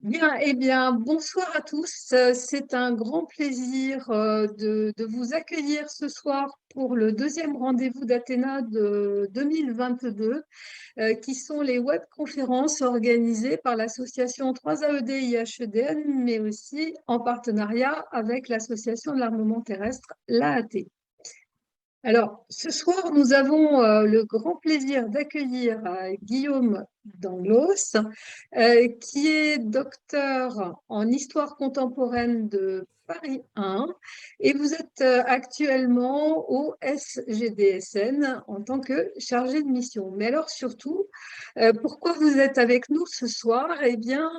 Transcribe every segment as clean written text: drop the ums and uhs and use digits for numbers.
Bien, eh bien, bonsoir à tous. C'est un grand plaisir de vous accueillir ce soir pour le deuxième rendez-vous d'Athéna de 2022, qui sont les webconférences organisées par l'association 3AED IHEDN, mais aussi en partenariat avec l'association de l'armement terrestre, l'AAT. Alors, ce soir, nous avons le grand plaisir d'accueillir Guillaume Danglos, qui est docteur en histoire contemporaine de Paris 1, et vous êtes actuellement au SGDSN en tant que chargé de mission. Mais alors surtout, pourquoi vous êtes avec nous ce soir? Eh bien,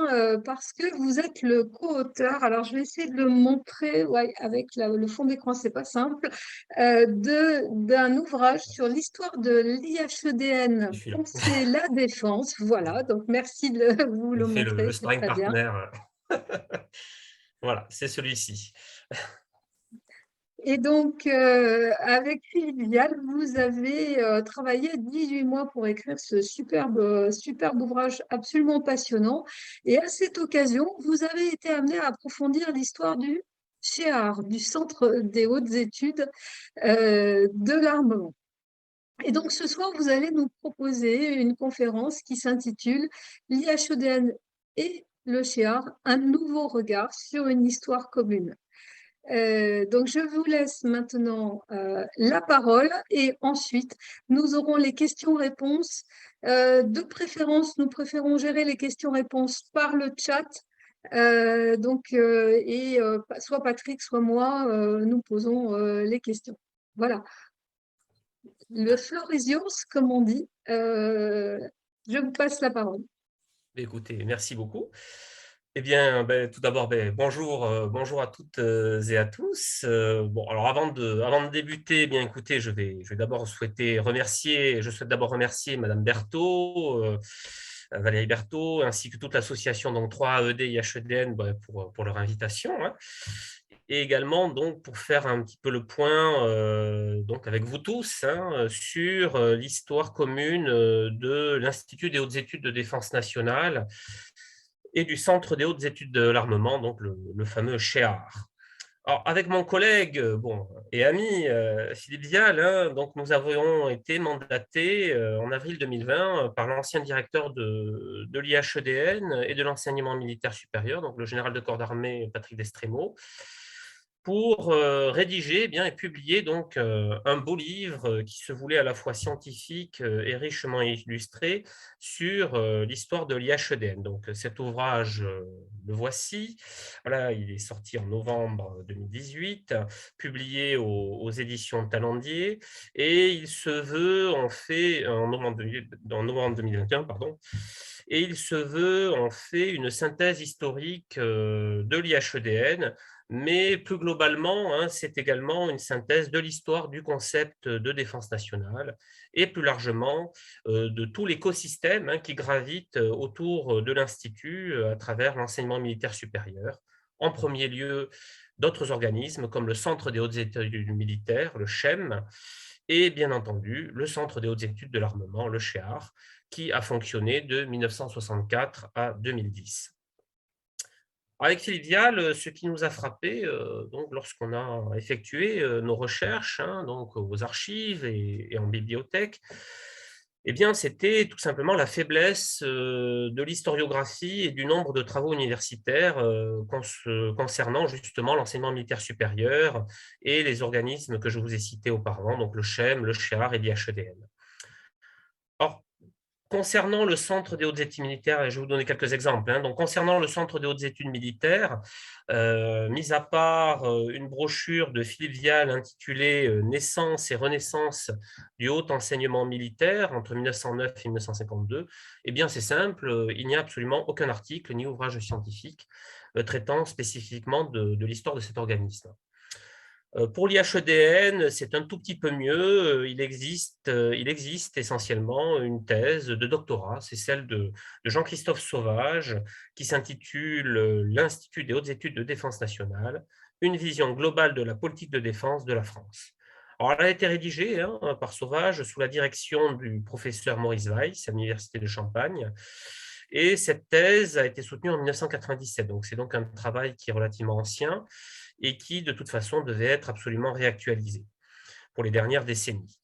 parce que vous êtes le co-auteur. Alors, je vais essayer de le montrer, ouais, avec le fond d'écran, c'est pas simple, d'un ouvrage sur l'histoire de l'IHEDN, Je suis là. Penser la défense. Voilà, donc merci de vous Je le fais montrer, le c'est sparring très bien. partner. Voilà, c'est celui-ci. Et donc, avec Philippe Vial, vous avez travaillé 18 mois pour écrire ce superbe ouvrage absolument passionnant. Et à cette occasion, vous avez été amené à approfondir l'histoire du CHEAR, du Centre des hautes études de l'armement. Et donc, ce soir, vous allez nous proposer une conférence qui s'intitule L'IHEDN et le CHEAR, un nouveau regard sur une histoire commune. Donc, je vous laisse maintenant la parole et ensuite, nous aurons les questions-réponses. De préférence, nous préférons gérer les questions-réponses par le chat. Soit Patrick, soit moi, nous posons les questions. Voilà, le floor is yours, comme on dit. Je vous passe la parole. Écoutez, merci beaucoup. Eh bien, tout d'abord, bonjour, bonjour à toutes et à tous. Bon, alors avant de débuter, eh bien, écoutez, je vais d'abord je souhaite d'abord remercier Madame Berthaud, Valérie Berthaud, ainsi que toute l'association donc 3AED IHEDN pour leur invitation, hein. Et également donc pour faire un petit peu le point donc avec vous tous, hein, sur l'histoire commune de l'Institut des hautes études de défense nationale et du Centre des hautes études de l'armement, donc le fameux CHEAR. Alors, avec mon collègue et ami Philippe Vial, hein, donc nous avons été mandatés en avril 2020 par l'ancien directeur de l'IHEDN et de l'enseignement militaire supérieur, donc le général de corps d'armée Patrick Destremo, pour rédiger et publier donc un beau livre qui se voulait à la fois scientifique et richement illustré sur l'histoire de l'IHEDN. Donc cet ouvrage, le voici. Voilà, il est sorti en novembre 2018, publié aux éditions Talendier, et il se veut en fait en novembre 2021, pardon, et il se veut en fait une synthèse historique de l'IHEDN, mais plus globalement, hein, c'est également une synthèse de l'histoire du concept de défense nationale et plus largement de tout l'écosystème, hein, qui gravite autour de l'Institut à travers l'enseignement militaire supérieur. En premier lieu, d'autres organismes comme le Centre des hautes études militaires, le CHEM, et bien entendu le Centre des hautes études de l'armement, le CHEAR, qui a fonctionné de 1964 à 2010. Avec Philippe Vial, ce qui nous a frappé donc lorsqu'on a effectué nos recherches, hein, donc aux archives et en bibliothèque, eh bien, c'était tout simplement la faiblesse de l'historiographie et du nombre de travaux universitaires concernant justement l'enseignement militaire supérieur et les organismes que je vous ai cités auparavant, donc le CHEM, le CHEAR et l'IHEDN. Or, concernant le Centre des hautes études militaires, et je vais vous donner quelques exemples, hein. Donc, concernant le Centre des hautes études militaires, mis à part une brochure de Philippe Vial intitulée Naissance et renaissance du haut enseignement militaire entre 1909 et 1952, eh bien, c'est simple, il n'y a absolument aucun article ni ouvrage scientifique traitant spécifiquement de l'histoire de cet organisme. Pour l'IHEDN, c'est un tout petit peu mieux. Il existe essentiellement une thèse de doctorat, c'est celle de Jean-Christophe Sauvage, qui s'intitule L'Institut des hautes études de défense nationale, une vision globale de la politique de défense de la France. Alors, elle a été rédigée, hein, par Sauvage sous la direction du professeur Maurice Weiss à l'Université de Champagne. Et cette thèse a été soutenue en 1997. Donc, c'est donc un travail qui est relativement ancien et qui, de toute façon, devait être absolument réactualisé pour les dernières décennies.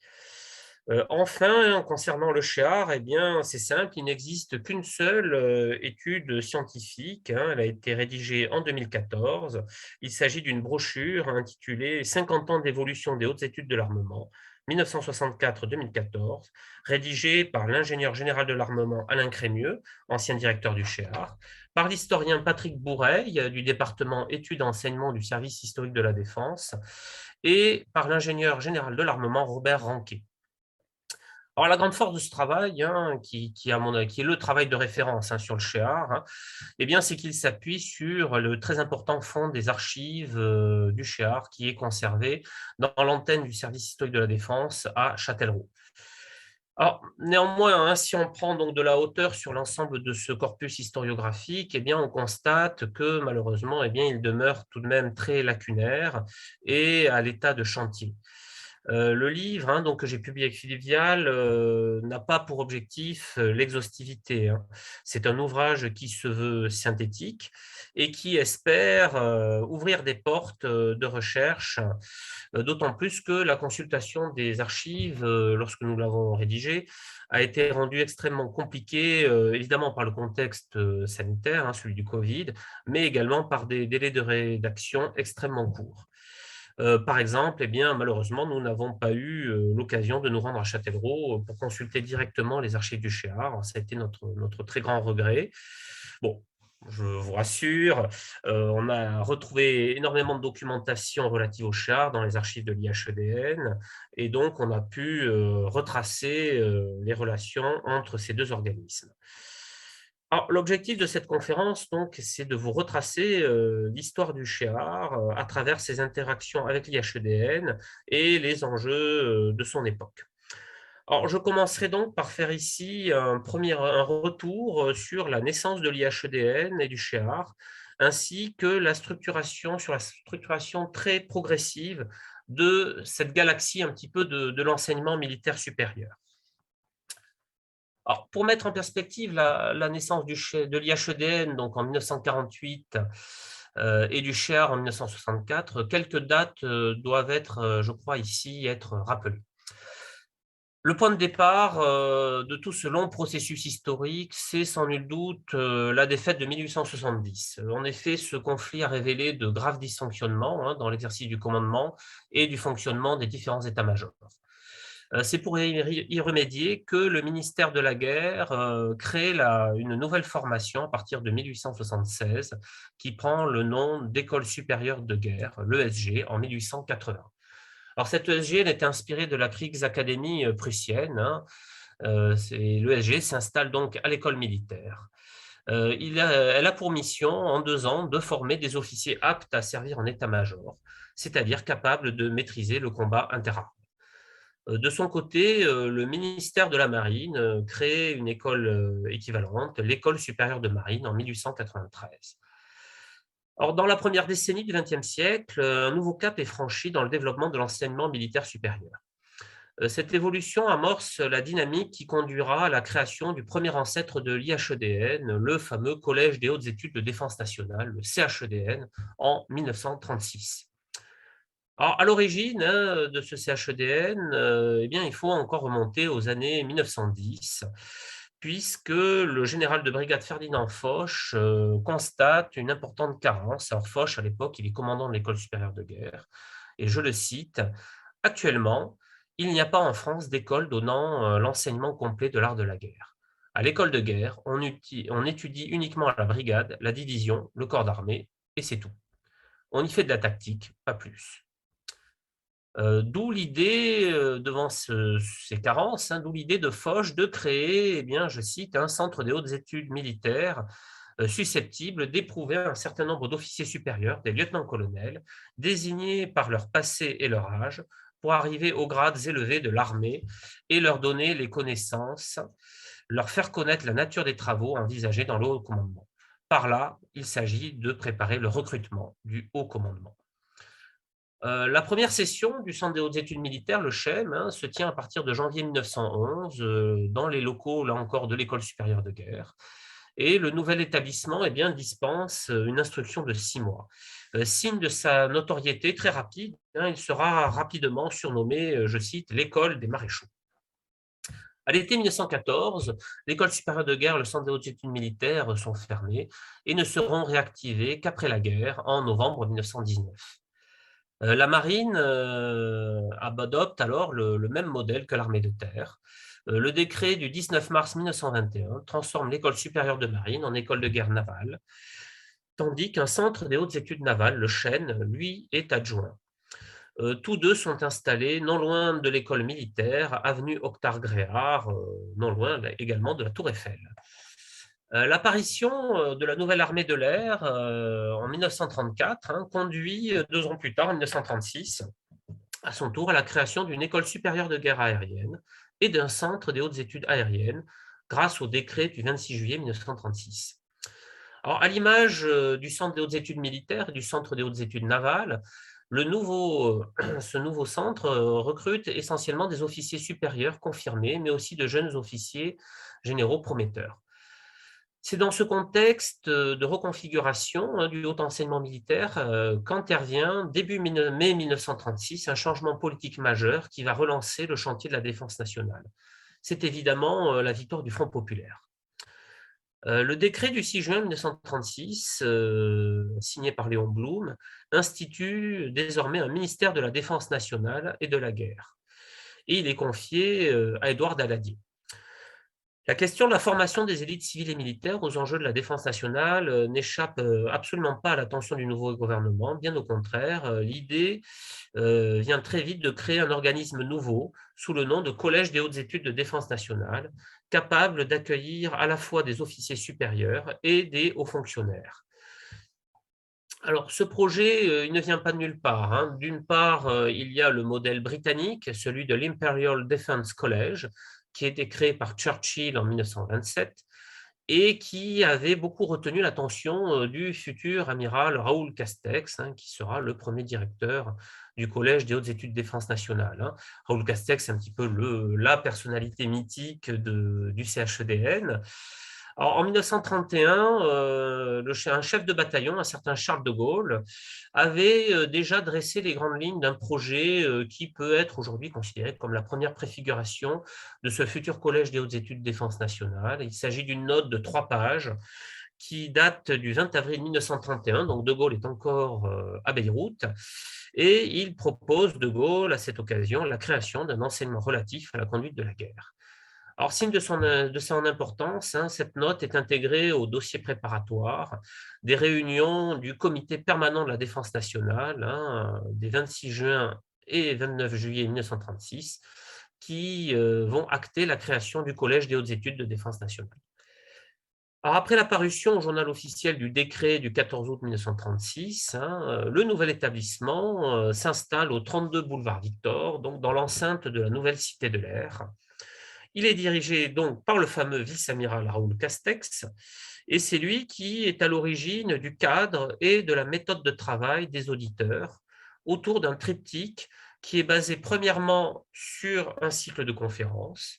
Enfin, concernant le Chéard, eh bien, c'est simple, il n'existe qu'une seule étude scientifique, hein, elle a été rédigée en 2014. Il s'agit d'une brochure intitulée « 50 ans d'évolution des hautes études de l'armement, 1964-2014 », rédigée par l'ingénieur général de l'armement Alain Crémieux, ancien directeur du Chéard, par l'historien Patrick Boureille du département études et enseignement du service historique de la défense et par l'ingénieur général de l'armement Robert Ranquet. Alors, la grande force de ce travail, hein, qui est le travail de référence, hein, sur le Chéard, hein, eh bien, c'est qu'il s'appuie sur le très important fonds des archives du Chéard qui est conservé dans l'antenne du service historique de la défense à Châtellerault. Alors, néanmoins, hein, si on prend donc de la hauteur sur l'ensemble de ce corpus historiographique, eh bien, on constate que malheureusement, eh bien, il demeure tout de même très lacunaire et à l'état de chantier. Le livre, hein, donc, que j'ai publié avec Philippe Vial n'a pas pour objectif l'exhaustivité, hein. C'est un ouvrage qui se veut synthétique et qui espère ouvrir des portes de recherche, d'autant plus que la consultation des archives, lorsque nous l'avons rédigé, a été rendue extrêmement compliquée, évidemment par le contexte sanitaire, hein, celui du Covid, mais également par des délais de rédaction extrêmement courts. Par exemple, eh bien, malheureusement, nous n'avons pas eu l'occasion de nous rendre à Châtellerault pour consulter directement les archives du Chéard. Ça a été notre très grand regret. Bon, je vous rassure, on a retrouvé énormément de documentation relative au Chéard dans les archives de l'IHEDN et donc on a pu retracer les relations entre ces deux organismes. Alors, l'objectif de cette conférence, donc, c'est de vous retracer l'histoire du Chéard à travers ses interactions avec l'IHEDN et les enjeux de son époque. Alors, je commencerai donc par faire ici un retour sur la naissance de l'IHEDN et du Chéard, ainsi que sur la structuration très progressive de cette galaxie un petit peu de l'enseignement militaire supérieur. Alors, pour mettre en perspective la naissance de l'IHEDN donc en 1948 et du Chéard en 1964, quelques dates doivent être, je crois, ici être rappelées. Le point de départ de tout ce long processus historique, c'est sans nul doute la défaite de 1870. En effet, ce conflit a révélé de graves dysfonctionnements, hein, dans l'exercice du commandement et du fonctionnement des différents états-majors. C'est pour y remédier que le ministère de la Guerre crée une nouvelle formation à partir de 1876 qui prend le nom d'École supérieure de guerre, l'ESG, en 1880. Alors, cette ESG, elle était inspirée de la Kriegsakademie prussienne, hein. L'ESG s'installe donc à l'école militaire. Elle a pour mission, en 2 ans, de former des officiers aptes à servir en état-major, c'est-à-dire capables de maîtriser le combat interarmé. De son côté, le ministère de la Marine crée une école équivalente, l'École supérieure de marine, en 1893. Or, dans la première décennie du XXe siècle, un nouveau cap est franchi dans le développement de l'enseignement militaire supérieur. Cette évolution amorce la dynamique qui conduira à la création du premier ancêtre de l'IHEDN, le fameux Collège des hautes études de défense nationale, le CHEDN, en 1936. Alors, à l'origine, hein, de ce CHEDN, eh bien, il faut encore remonter aux années 1910, puisque le général de brigade Ferdinand Foch constate une importante carence. Alors, Foch, à l'époque, il est commandant de l'École supérieure de guerre, et je le cite, « Actuellement, il n'y a pas en France d'école donnant l'enseignement complet de l'art de la guerre. À l'école de guerre, on étudie uniquement la brigade, la division, le corps d'armée, et c'est tout. On y fait de la tactique, pas plus. » D'où l'idée, devant ces carences, hein, d'où l'idée de Foch de créer, eh bien, je cite, un centre des hautes études militaires susceptible d'éprouver un certain nombre d'officiers supérieurs, des lieutenants-colonels, désignés par leur passé et leur âge, pour arriver aux grades élevés de l'armée et leur donner les connaissances, leur faire connaître la nature des travaux envisagés dans le haut commandement. Par là, il s'agit de préparer le recrutement du haut commandement. La première session du Centre des hautes études militaires, le CHEM, hein, se tient à partir de janvier 1911 dans les locaux, là encore, de l'École supérieure de guerre. et le nouvel établissement dispense une instruction de 6 mois. Signe de sa notoriété très rapide, il sera rapidement surnommé, je cite, l'école des maréchaux. À l'été 1914, l'école supérieure de guerre, le centre des hautes études militaires sont fermés et ne seront réactivés qu'après la guerre, en novembre 1919. La marine adopte alors le même modèle que l'armée de terre. Le décret du 19 mars 1921 transforme l'école supérieure de marine en école de guerre navale, tandis qu'un centre des hautes études navales, le Chêne, lui, est adjoint. Tous deux sont installés non loin de l'école militaire, avenue Octave-Gréard, non loin également de la Tour Eiffel. L'apparition de la nouvelle armée de l'air en 1934 conduit 2 ans plus tard, en 1936, à son tour à la création d'une école supérieure de guerre aérienne et d'un centre des hautes études aériennes grâce au décret du 26 juillet 1936. Alors, à l'image du centre des hautes études militaires et du centre des hautes études navales, ce nouveau centre recrute essentiellement des officiers supérieurs confirmés, mais aussi de jeunes officiers généraux prometteurs. C'est dans ce contexte de reconfiguration du haut enseignement militaire qu'intervient début mai 1936 un changement politique majeur qui va relancer le chantier de la défense nationale. C'est évidemment la victoire du Front populaire. Le décret du 6 juin 1936, signé par Léon Blum, institue désormais un ministère de la Défense nationale et de la guerre. Et il est confié à Édouard Daladier. La question de la formation des élites civiles et militaires aux enjeux de la défense nationale n'échappe absolument pas à l'attention du nouveau gouvernement. Bien au contraire, l'idée vient très vite de créer un organisme nouveau sous le nom de Collège des hautes études de défense nationale, capable d'accueillir à la fois des officiers supérieurs et des hauts fonctionnaires. Alors, ce projet, il ne vient pas de nulle part. D'une part, il y a le modèle britannique, celui de l'Imperial Defence College, qui a été créé par Churchill en 1927 et qui avait beaucoup retenu l'attention du futur amiral Raoul Castex, qui sera le premier directeur du Collège des hautes études de défense nationale. Raoul Castex, c'est un petit peu la personnalité mythique du CHEDN. Alors, en 1931, un chef de bataillon, un certain Charles de Gaulle, avait déjà dressé les grandes lignes d'un projet qui peut être aujourd'hui considéré comme la première préfiguration de ce futur collège des hautes études de défense nationale. Il s'agit d'une note de 3 pages qui date du 20 avril 1931, donc De Gaulle est encore à Beyrouth, et il propose, De Gaulle, à cette occasion, la création d'un enseignement relatif à la conduite de la guerre. Alors, signe de son importance, cette note est intégrée au dossier préparatoire des réunions du comité permanent de la défense nationale des 26 juin et 29 juillet 1936 qui vont acter la création du Collège des hautes études de défense nationale. Alors, après la parution au journal officiel du décret du 14 août 1936, le nouvel établissement s'installe au 32 boulevard Victor, donc dans l'enceinte de la nouvelle Cité de l'Air. Il est dirigé donc par le fameux vice-amiral Raoul Castex, et c'est lui qui est à l'origine du cadre et de la méthode de travail des auditeurs autour d'un triptyque qui est basé premièrement sur un cycle de conférences,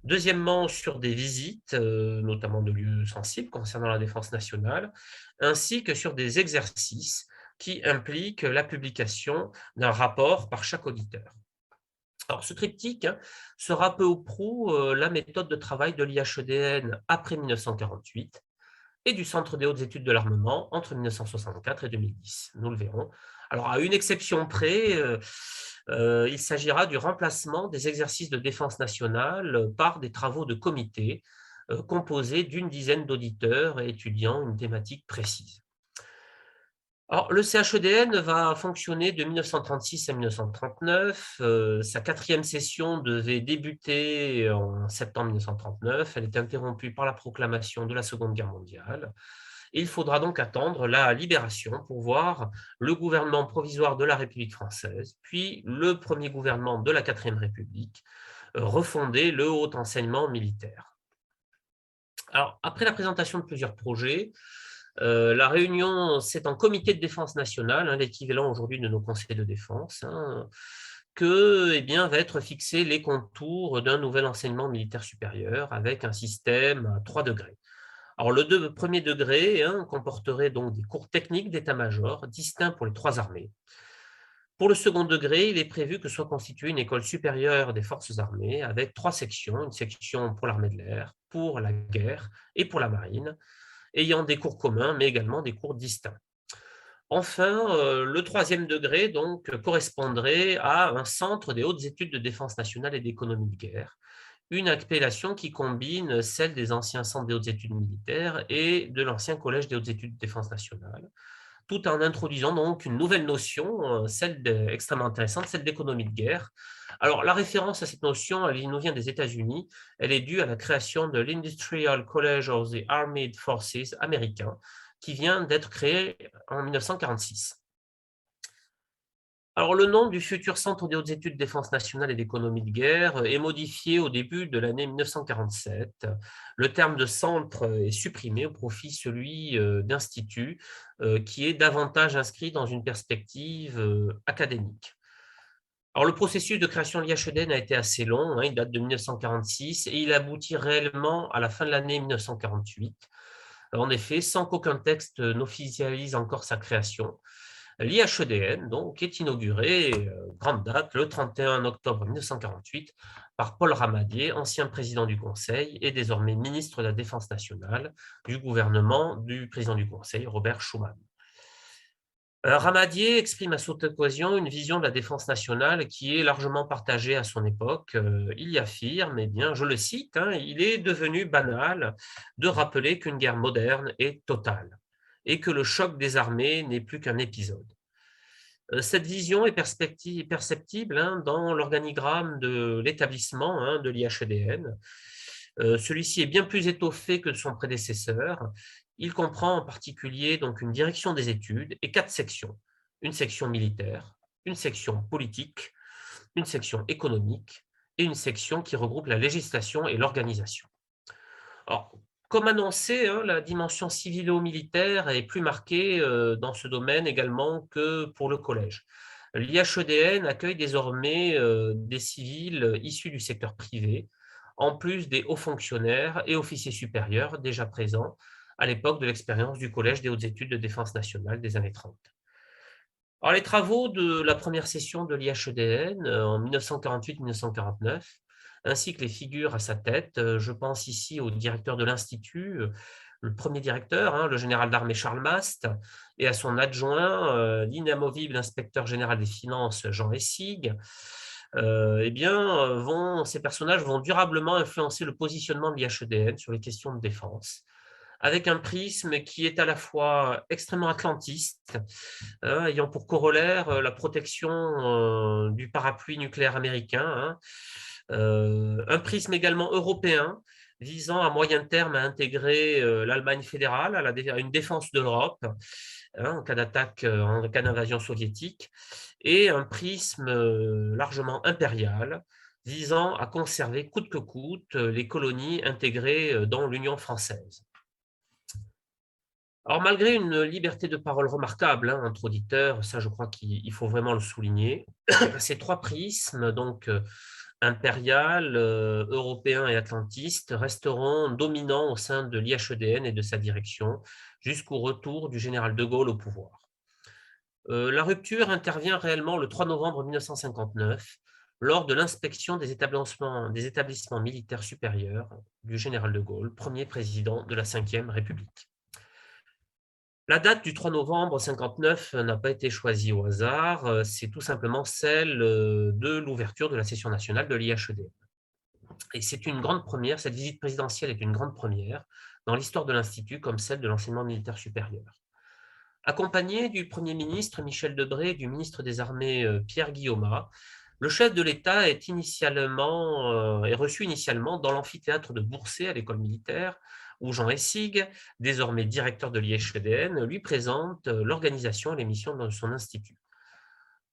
deuxièmement sur des visites, notamment de lieux sensibles concernant la défense nationale, ainsi que sur des exercices qui impliquent la publication d'un rapport par chaque auditeur. Alors, ce triptyque sera peu ou prou la méthode de travail de l'IHEDN après 1948 et du Centre des hautes études de l'armement entre 1964 et 2010. Nous le verrons. Alors, à une exception près, il s'agira du remplacement des exercices de défense nationale par des travaux de comité composés d'une dizaine d'auditeurs et étudiant une thématique précise. Alors, le CHEDN va fonctionner de 1936 à 1939. Sa 4e session devait débuter en septembre 1939. Elle est interrompue par la proclamation de la Seconde Guerre mondiale. Et il faudra donc attendre la libération pour voir le gouvernement provisoire de la République française, puis le premier gouvernement de la 4e République, refonder le haut enseignement militaire. Alors, après la présentation de plusieurs projets, la réunion, c'est en comité de défense nationale, l'équivalent aujourd'hui de nos conseils de défense, que va être fixé les contours d'un nouvel enseignement militaire supérieur avec un système à 3 degrés. Alors, premier degré comporterait donc des cours techniques d'état-major distincts pour les trois armées. Pour le second degré, il est prévu que soit constituée une école supérieure des forces armées avec trois sections, une section pour l'armée de l'air, pour la guerre et pour la marine, ayant des cours communs, mais également des cours distincts. Enfin, le troisième degré donc, correspondrait à un centre des hautes études de défense nationale et d'économie de guerre, une appellation qui combine celle des anciens centres des hautes études militaires et de l'ancien collège des hautes études de défense nationale, tout en introduisant donc une nouvelle notion, extrêmement intéressante, celle d'économie de guerre. Alors, la référence à cette notion, elle nous vient des États-Unis. Elle est due à la création de l'Industrial College of the Armed Forces américain, qui vient d'être créé en 1946. Alors, le nom du futur Centre des hautes études de défense nationale et d'économie de guerre est modifié au début de l'année 1947. Le terme de centre est supprimé au profit de celui d'institut, qui est davantage inscrit dans une perspective académique. Alors, le processus de création de l'IHEDN a été assez long, il date de 1946 et il aboutit réellement à la fin de l'année 1948. En effet, sans qu'aucun texte n'officialise encore sa création. L'IHEDN donc, est inauguré, grande date, le 31 octobre 1948, par Paul Ramadier, ancien président du Conseil et désormais ministre de la Défense nationale du gouvernement du président du Conseil, Robert Schuman. Ramadier exprime à cette occasion une vision de la défense nationale qui est largement partagée à son époque. Il y affirme, eh bien, je le cite, il est devenu banal de rappeler qu'une guerre moderne est totale et que le choc des armées n'est plus qu'un épisode. Cette vision est perceptible dans l'organigramme de l'établissement de l'IHEDN. Celui-ci est bien plus étoffé que son prédécesseur. Il comprend en particulier donc une direction des études et 4 sections. Une section militaire, une section politique, une section économique et une section qui regroupe la législation et l'organisation. Alors, comme annoncé, la dimension civilo-militaire est plus marquée dans ce domaine également que pour le collège. L'IHEDN accueille désormais des civils issus du secteur privé, en plus des hauts fonctionnaires et officiers supérieurs déjà présents à l'époque de l'expérience du Collège des hautes études de défense nationale des années 30. Alors, les travaux de la première session de l'IHEDN en 1948-1949, ainsi que les figures à sa tête, je pense ici au directeur de l'Institut, le premier directeur, le général d'armée Charles Mast, et à son adjoint, l'inamovible inspecteur général des finances Jean Essig. Ces personnages vont durablement influencer le positionnement de l'IHEDN sur les questions de défense, avec un prisme qui est à la fois extrêmement atlantiste, ayant pour corollaire la protection du parapluie nucléaire américain, un prisme également européen visant à moyen terme à intégrer l'Allemagne fédérale à une défense de l'Europe en cas d'attaque, en cas d'invasion soviétique, et un prisme largement impérial visant à conserver coûte que coûte les colonies intégrées dans l'Union française. Alors, malgré une liberté de parole remarquable entre auditeurs, ça je crois qu'il faut vraiment le souligner, ces trois prismes, donc impérial, européen et atlantiste, resteront dominants au sein de l'IHEDN et de sa direction jusqu'au retour du général de Gaulle au pouvoir. La rupture intervient réellement le 3 novembre 1959 lors de l'inspection des établissements militaires supérieurs du général de Gaulle, premier président de la Ve République. La date du 3 novembre 1959 n'a pas été choisie au hasard, c'est tout simplement celle de l'ouverture de la session nationale de l'IHEDN. Et c'est une grande première, cette visite présidentielle est une grande première dans l'histoire de l'Institut comme celle de l'enseignement militaire supérieur. Accompagné du Premier ministre Michel Debré et du ministre des Armées Pierre Guillaumat, le chef de l'État est reçu initialement dans l'amphithéâtre de Bourset à l'école militaire, où Jean Essig, désormais directeur de l'IHEDN, lui présente l'organisation et les missions de son institut.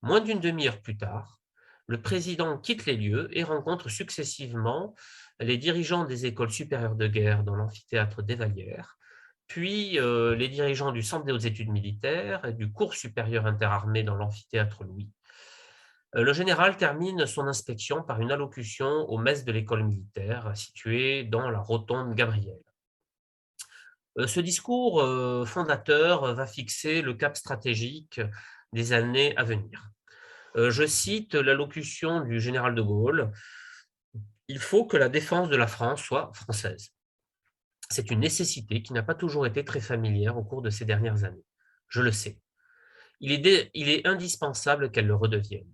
Moins d'une demi-heure plus tard, le président quitte les lieux et rencontre successivement les dirigeants des écoles supérieures de guerre dans l'amphithéâtre des Vallières, puis les dirigeants du Centre des hautes études militaires et du cours supérieur interarmé dans l'amphithéâtre Louis. Le général termine son inspection par une allocution aux messes de l'école militaire située dans la rotonde Gabriel. Ce discours fondateur va fixer le cap stratégique des années à venir. Je cite l'allocution du général de Gaulle: «Il faut que la défense de la France soit française. C'est une nécessité qui n'a pas toujours été très familière au cours de ces dernières années. Je le sais. Il est indispensable qu'elle le redevienne.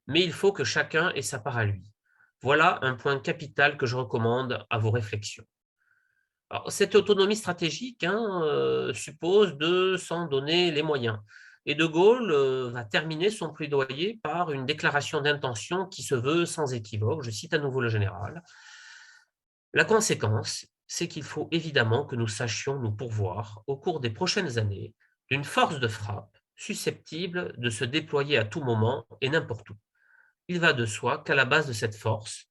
Mais il faut que chacun ait sa part à lui. Voilà un point capital que je recommande à vos réflexions.» Alors, cette autonomie stratégique suppose de s'en donner les moyens. Et De Gaulle va terminer son plaidoyer par une déclaration d'intention qui se veut sans équivoque. Je cite à nouveau le général: «La conséquence, c'est qu'il faut évidemment que nous sachions nous pourvoir, au cours des prochaines années, d'une force de frappe susceptible de se déployer à tout moment et n'importe où. Il va de soi qu'à la base de cette force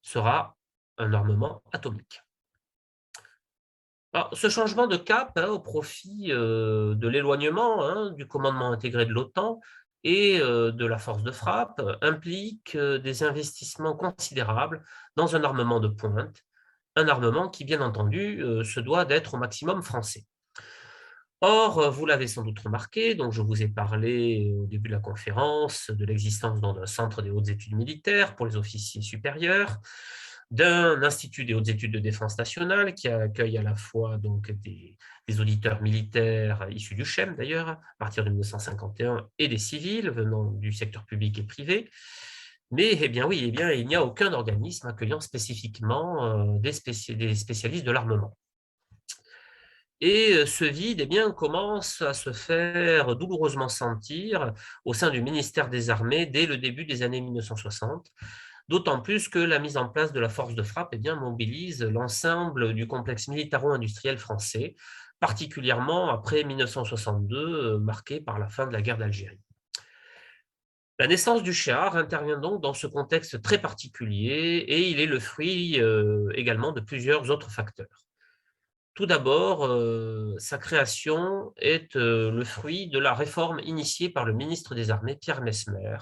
sera un armement atomique.» Alors, ce changement de cap au profit de l'éloignement du commandement intégré de l'OTAN et de la force de frappe implique des investissements considérables dans un armement de pointe, un armement qui, bien entendu, se doit d'être au maximum français. Or, vous l'avez sans doute remarqué, donc je vous ai parlé au début de la conférence de l'existence d'un centre des hautes études militaires pour les officiers supérieurs, d'un institut des hautes études de défense nationale qui accueille à la fois donc des auditeurs militaires issus du CHEM d'ailleurs, à partir de 1951, et des civils venant du secteur public et privé. Mais eh bien oui, il n'y a aucun organisme accueillant spécifiquement des spécialistes de l'armement. Et ce vide commence à se faire douloureusement sentir au sein du ministère des Armées dès le début des années 1960, d'autant plus que la mise en place de la force de frappe mobilise l'ensemble du complexe militaro-industriel français, particulièrement après 1962, marqué par la fin de la guerre d'Algérie. La naissance du CHEAR intervient donc dans ce contexte très particulier et il est le fruit également de plusieurs autres facteurs. Tout d'abord, sa création est le fruit de la réforme initiée par le ministre des Armées, Pierre Messmer,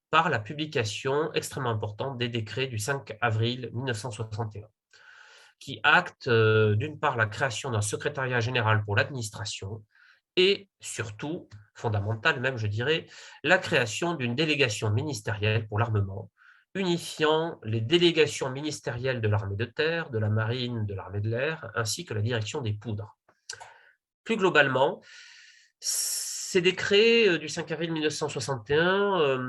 par la publication extrêmement importante des décrets du 5 avril 1961, qui acte d'une part la création d'un secrétariat général pour l'administration et surtout, fondamental même je dirais, la création d'une délégation ministérielle pour l'armement, unifiant les délégations ministérielles de l'armée de terre, de la marine, de l'armée de l'air, ainsi que la direction des poudres. Plus globalement, ces décrets du 5 avril 1961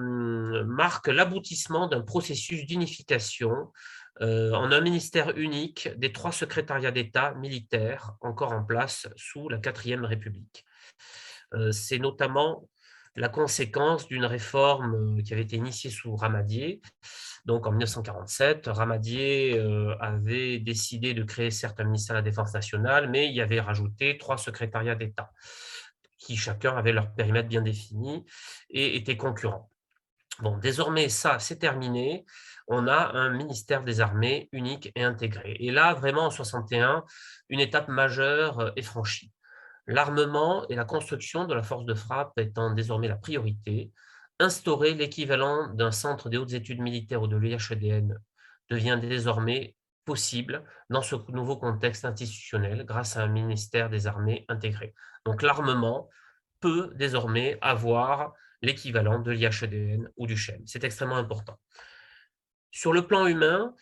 marquent l'aboutissement d'un processus d'unification en un ministère unique des 3 secrétariats d'État militaires encore en place sous la 4e République. C'est notamment la conséquence d'une réforme qui avait été initiée sous Ramadier. Donc en 1947, Ramadier avait décidé de créer certes un ministère de la Défense nationale, mais il y avait rajouté 3 secrétariats d'État qui chacun avait leur périmètre bien défini et étaient concurrents. Bon, désormais, ça, c'est terminé. On a un ministère des Armées unique et intégré. Et là, vraiment, en 61, une étape majeure est franchie. L'armement et la construction de la force de frappe étant désormais la priorité, instaurer l'équivalent d'un centre des hautes études militaires ou de l'IHEDN devient désormais possible dans ce nouveau contexte institutionnel grâce à un ministère des Armées intégré. Donc l'armement peut désormais avoir l'équivalent de l'IHEDN ou du CHEM. C'est extrêmement important. Sur le plan humain,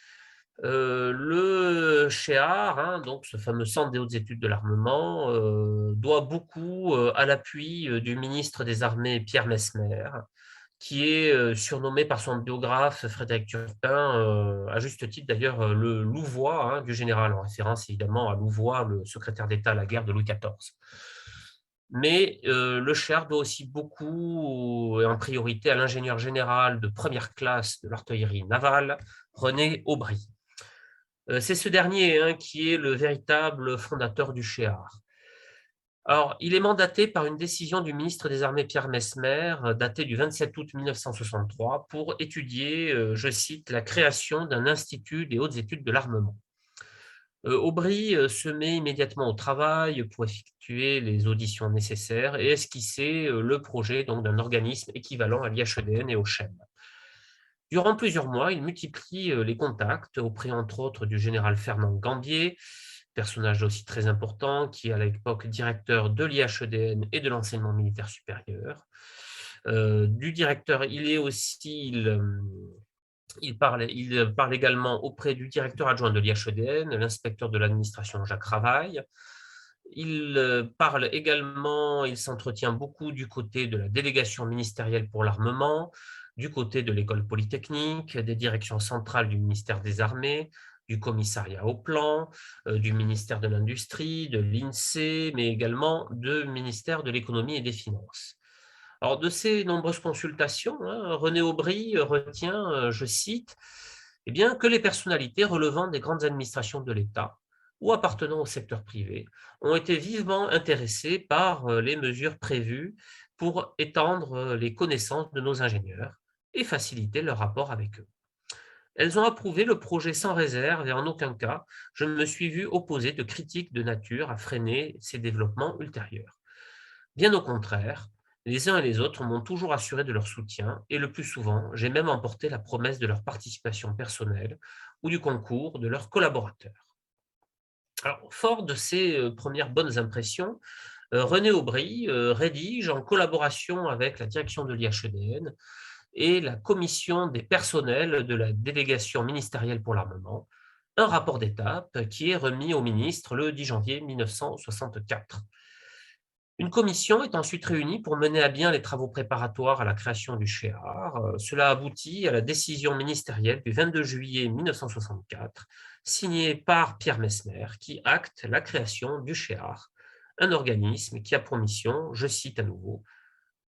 le CHEAR, donc ce fameux centre des hautes études de l'armement, doit beaucoup à l'appui du ministre des Armées Pierre Messmer, qui est surnommé par son biographe Frédéric Turpin, à juste titre d'ailleurs, le Louvois du général, en référence évidemment à Louvois, le secrétaire d'État à la guerre de Louis XIV. Mais le CHEAR doit aussi beaucoup, et en priorité, à l'ingénieur général de première classe de l'artillerie navale, René Aubry. C'est ce dernier qui est le véritable fondateur du CHEAR. Alors, il est mandaté par une décision du ministre des Armées Pierre Messmer, datée du 27 août 1963, pour étudier, je cite, la création d'un institut des hautes études de l'armement. Aubry se met immédiatement au travail pour effectuer les auditions nécessaires et esquisser le projet d'un organisme équivalent à l'IHEDN et au CHEM. Durant plusieurs mois, il multiplie les contacts auprès, entre autres, du général Fernand Gambier, personnage aussi très important, qui est à l'époque directeur de l'IHEDN et de l'enseignement militaire supérieur. Du directeur, il parle également auprès du directeur adjoint de l'IHEDN, l'inspecteur de l'administration Jacques Ravaille. Il parle également, il s'entretient beaucoup du côté de la délégation ministérielle pour l'armement, du côté de l'école polytechnique, des directions centrales du ministère des Armées, du commissariat au plan, du ministère de l'Industrie, de l'INSEE, mais également du ministère de l'Économie et des Finances. Alors, de ces nombreuses consultations, René Aubry retient, je cite, eh bien, que les personnalités relevant des grandes administrations de l'État ou appartenant au secteur privé ont été vivement intéressées par les mesures prévues pour étendre les connaissances de nos ingénieurs et faciliter leur rapport avec eux. Elles ont approuvé le projet sans réserve et en aucun cas je ne me suis vu opposer de critiques de nature à freiner ces développements ultérieurs. Bien au contraire, les uns et les autres m'ont toujours assuré de leur soutien et le plus souvent, j'ai même emporté la promesse de leur participation personnelle ou du concours de leurs collaborateurs. Alors, fort de ces premières bonnes impressions, René Aubry rédige en collaboration avec la direction de l'IHEDN et la commission des personnels de la délégation ministérielle pour l'armement, un rapport d'étape qui est remis au ministre le 10 janvier 1964. Une commission est ensuite réunie pour mener à bien les travaux préparatoires à la création du CHEAR. Cela aboutit à la décision ministérielle du 22 juillet 1964, signée par Pierre Messmer, qui acte la création du CHEAR, un organisme qui a pour mission, je cite à nouveau,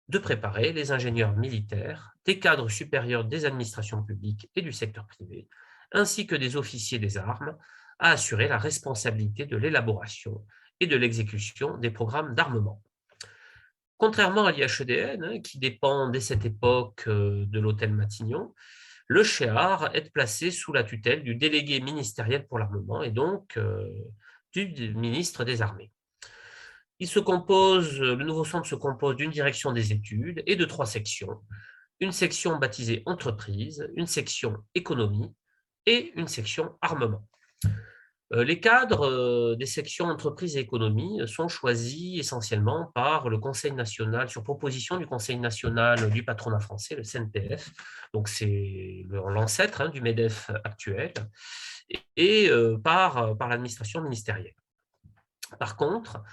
de préparer les ingénieurs militaires, des cadres supérieurs des administrations publiques et du secteur privé, ainsi que des officiers des armes, à assurer la responsabilité de l'élaboration et de l'exécution des programmes d'armement. Contrairement à l'IHEDN, qui dépend dès cette époque de l'hôtel Matignon, le CHEAR est placé sous la tutelle du délégué ministériel pour l'armement et donc du ministre des Armées. Le nouveau centre se compose d'une direction des études et de 3 sections. Une section baptisée entreprise, une section économie et une section armement. Les cadres des sections entreprise et économie sont choisis essentiellement par le Conseil national, sur proposition du Conseil national du patronat français, le CNPF, donc c'est l'ancêtre du MEDEF actuel, et par l'administration ministérielle. Par contre,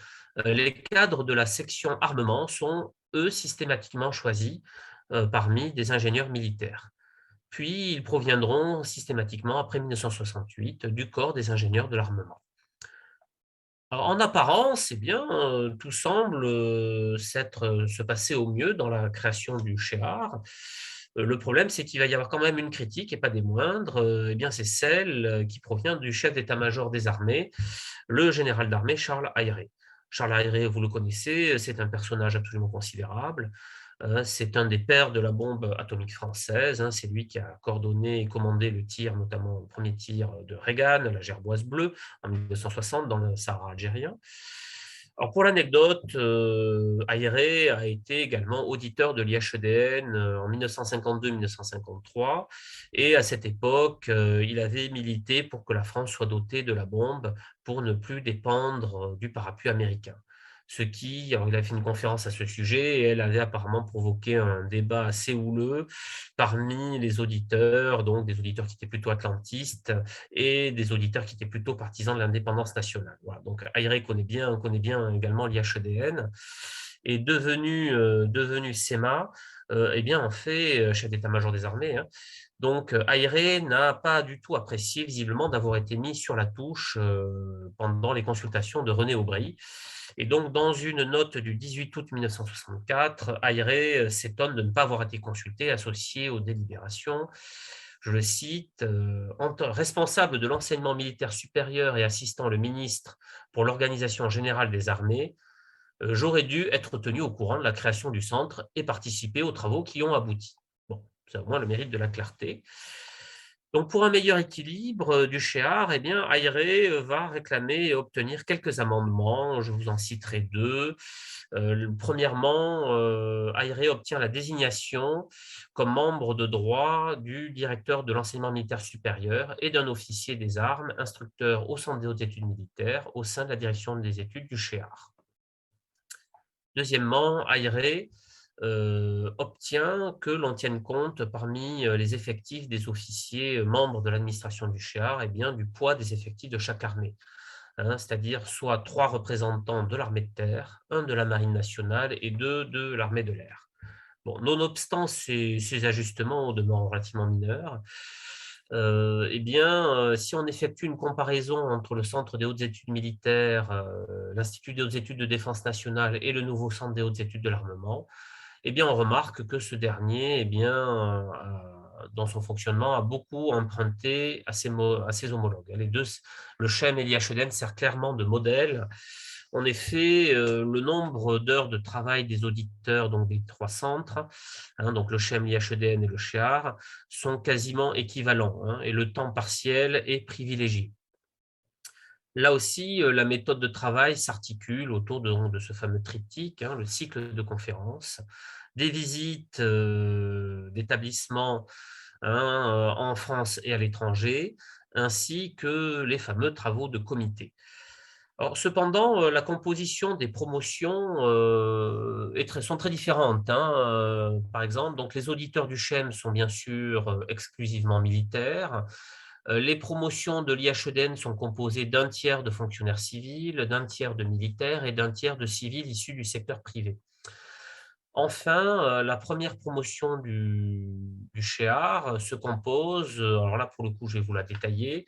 les cadres de la section armement sont, eux, systématiquement choisis parmi des ingénieurs militaires. Puis, ils proviendront systématiquement, après 1968, du corps des ingénieurs de l'armement. En apparence, eh bien, tout semble se passer au mieux dans la création du CHEAR. Le problème, c'est qu'il va y avoir quand même une critique, et pas des moindres, eh bien, c'est celle qui provient du chef d'état-major des armées, le général d'armée Charles Ayret. Charles Ayret, vous le connaissez, c'est un personnage absolument considérable. C'est un des pères de la bombe atomique française. C'est lui qui a coordonné et commandé le tir, notamment le premier tir de Reagan, la gerboise bleue, en 1960 dans le Sahara algérien. Alors pour l'anecdote, Ayret a été également auditeur de l'IHEDN en 1952-1953 et à cette époque, il avait milité pour que la France soit dotée de la bombe pour ne plus dépendre du parapluie américain. Alors il a fait une conférence à ce sujet et elle avait apparemment provoqué un débat assez houleux parmi les auditeurs, donc des auditeurs qui étaient plutôt atlantistes et des auditeurs qui étaient plutôt partisans de l'indépendance nationale. Voilà. Donc Ayret connaît bien également l'IHEDN et devenu SEMA, eh bien en fait chef d'état-major des armées. Donc Ayret n'a pas du tout apprécié visiblement d'avoir été mis sur la touche pendant les consultations de René Aubry. Et donc, dans une note du 18 août 1964, Ayret s'étonne de ne pas avoir été consulté, associé aux délibérations. Je le cite, responsable de l'enseignement militaire supérieur et assistant le ministre pour l'organisation générale des armées, j'aurais dû être tenu au courant de la création du centre et participer aux travaux qui ont abouti. Bon, c'est au moins le mérite de la clarté. Donc, pour un meilleur équilibre du SHEAR, eh bien, AIRE va réclamer et obtenir quelques amendements. Je vous en citerai deux. Premièrement, AIRE obtient la désignation comme membre de droit du directeur de l'enseignement militaire supérieur et d'un officier des armes, instructeur au Centre des hautes études militaires, au sein de la direction des études du SHEAR. Deuxièmement, AIRE obtient que l'on tienne compte parmi les effectifs des officiers membres de l'administration du SHEAR, du poids des effectifs de chaque armée, c'est-à-dire soit 3 représentants de l'armée de terre, 1 de la marine nationale et 2 de l'armée de l'air. Bon, nonobstant ces ajustements au demeurant relativement mineurs, si on effectue une comparaison entre le Centre des hautes études militaires, l'Institut des hautes études de défense nationale et le nouveau Centre des hautes études de l'armement, on remarque que ce dernier, dans son fonctionnement, a beaucoup emprunté à ses homologues. Les deux, le CHEM et l'IHEDN servent clairement de modèle. En effet, le nombre d'heures de travail des auditeurs donc des 3 centres, donc le CHEM, l'IHEDN et le SHEAR, sont quasiment équivalents, et le temps partiel est privilégié. Là aussi, la méthode de travail s'articule autour de ce fameux triptyque, le cycle de conférences, des visites d'établissements en France et à l'étranger, ainsi que les fameux travaux de comité. Alors, cependant, la composition des promotions sont très différentes. Par exemple, donc, les auditeurs du CHEM sont bien sûr exclusivement militaires. Les promotions de l'IHEDN sont composées d'un tiers de fonctionnaires civils, d'un tiers de militaires et d'un tiers de civils issus du secteur privé. Enfin, la première promotion du SHEAR se compose, alors là pour le coup je vais vous la détailler,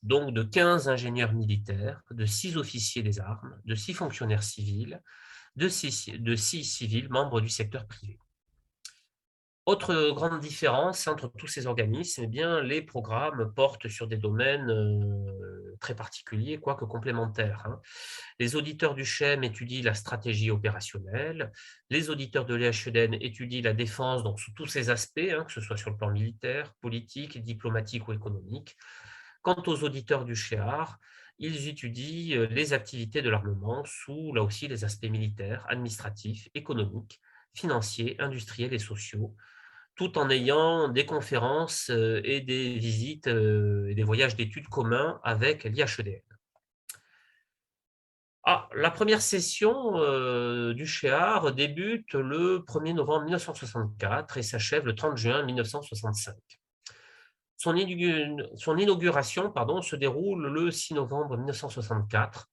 donc de 15 ingénieurs militaires, de 6 officiers des armes, de 6 fonctionnaires civils, de 6 civils membres du secteur privé. Autre grande différence entre tous ces organismes, les programmes portent sur des domaines très particuliers, quoique complémentaires. Les auditeurs du CHEM étudient la stratégie opérationnelle, les auditeurs de l'IHEDN étudient la défense donc, sous tous ses aspects, que ce soit sur le plan militaire, politique, diplomatique ou économique. Quant aux auditeurs du SHEAR, ils étudient les activités de l'armement sous, là aussi, les aspects militaires, administratifs, économiques, financiers, industriels et sociaux, tout en ayant des conférences et des visites et des voyages d'études communs avec l'IHEDN. La première session du SHEAR débute le 1er novembre 1964 et s'achève le 30 juin 1965. Son inauguration se déroule le 6 novembre 1964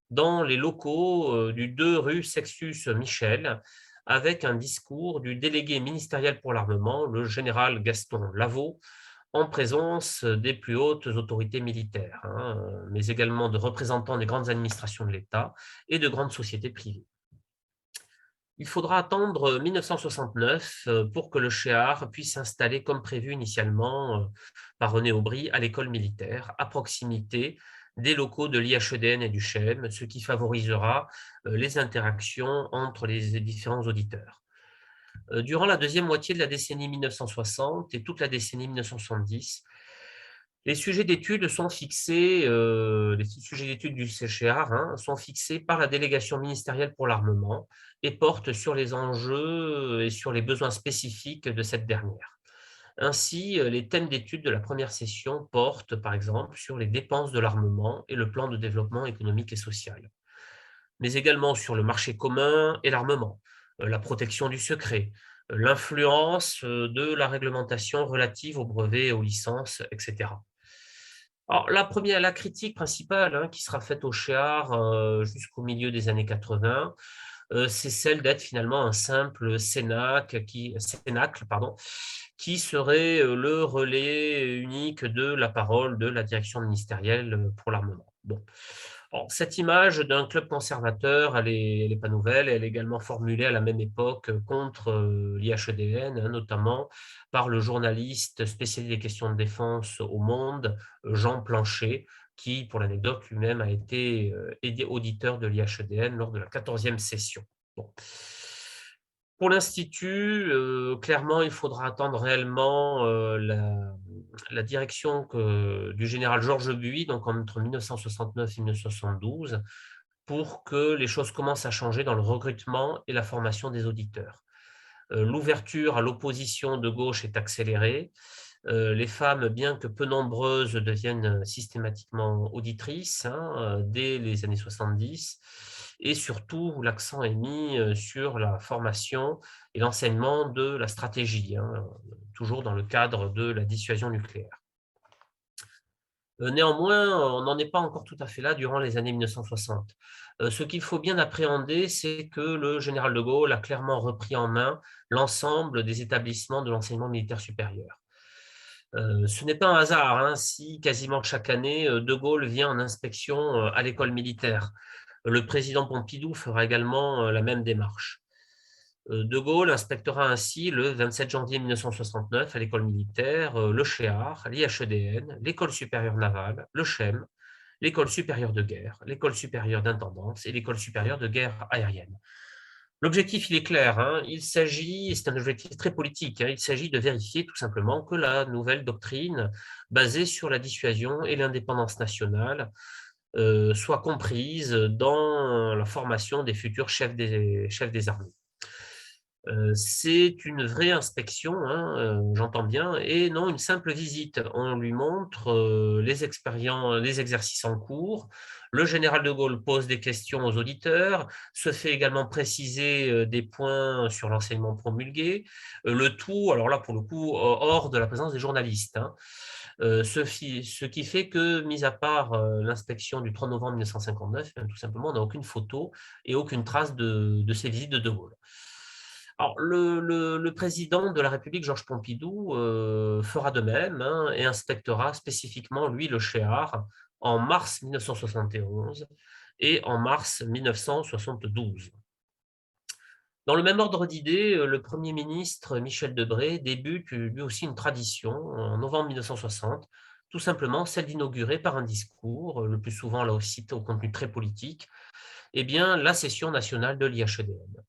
dans les locaux du 2 rue Sextus Michel, avec un discours du délégué ministériel pour l'armement, le général Gaston Lavaux, en présence des plus hautes autorités militaires, mais également de représentants des grandes administrations de l'État et de grandes sociétés privées. Il faudra attendre 1969 pour que le SHEAR puisse s'installer comme prévu initialement par René Aubry à l'école militaire, à proximité des locaux de l'IHEDN et du CHEM, ce qui favorisera les interactions entre les différents auditeurs. Durant la deuxième moitié de la décennie 1960 et toute la décennie 1970, les sujets d'études sont fixés, les sujets d'études du CHEAR sont fixés par la délégation ministérielle pour l'armement et portent sur les enjeux et sur les besoins spécifiques de cette dernière. Ainsi, les thèmes d'études de la première session portent, par exemple, sur les dépenses de l'armement et le plan de développement économique et social, mais également sur le marché commun et l'armement, la protection du secret, l'influence de la réglementation relative aux brevets et aux licences, etc. Alors, la critique principale qui sera faite au SHEAR jusqu'au milieu des années 80, c'est celle d'être finalement un simple cénacle qui serait le relais unique de la parole de la direction ministérielle pour l'armement. Bon. Alors, cette image d'un club conservateur, elle n'est pas nouvelle, elle est également formulée à la même époque contre l'IHEDN, notamment par le journaliste spécialisé des questions de défense au Monde, Jean Planchet, qui, pour l'anecdote, lui-même a été auditeur de l'IHEDN lors de la 14e session. Bon. Pour l'Institut, clairement, il faudra attendre réellement la direction du général Georges Buis, donc entre 1969 et 1972, pour que les choses commencent à changer dans le recrutement et la formation des auditeurs. L'ouverture à l'opposition de gauche est accélérée. Les femmes, bien que peu nombreuses, deviennent systématiquement auditrices dès les années 70. Et surtout, l'accent est mis sur la formation et l'enseignement de la stratégie, toujours dans le cadre de la dissuasion nucléaire. Néanmoins, on n'en est pas encore tout à fait là durant les années 1960. Ce qu'il faut bien appréhender, c'est que le général de Gaulle a clairement repris en main l'ensemble des établissements de l'enseignement militaire supérieur. Ce n'est pas un hasard si quasiment chaque année, De Gaulle vient en inspection à l'école militaire. Le président Pompidou fera également la même démarche. De Gaulle inspectera ainsi le 27 janvier 1969 à l'école militaire le CHEAR, l'IHEDN, l'école supérieure navale, le CHEM, l'école supérieure de guerre, l'école supérieure d'intendance et l'école supérieure de guerre aérienne. L'objectif, il est clair, il s'agit, c'est un objectif très politique, il s'agit de vérifier tout simplement que la nouvelle doctrine basée sur la dissuasion et l'indépendance nationale soit comprise dans la formation des futurs chefs des armées. C'est une vraie inspection, j'entends bien, et non une simple visite. On lui montre les exercices en cours. Le général de Gaulle pose des questions aux auditeurs, se fait également préciser des points sur l'enseignement promulgué, le tout, alors là pour le coup, hors de la présence des journalistes. Ce qui fait que, mis à part l'inspection du 3 novembre 1959, tout simplement, on n'a aucune photo et aucune trace de ces visites de Gaulle. Alors, le président de la République, Georges Pompidou, fera de même et inspectera spécifiquement, lui, le CHEAR en mars 1971 et en mars 1972. Dans le même ordre d'idées, le Premier ministre Michel Debré débute lui aussi une tradition en novembre 1960, tout simplement celle d'inaugurer par un discours, le plus souvent là aussi au contenu très politique, la session nationale de l'IHEDN.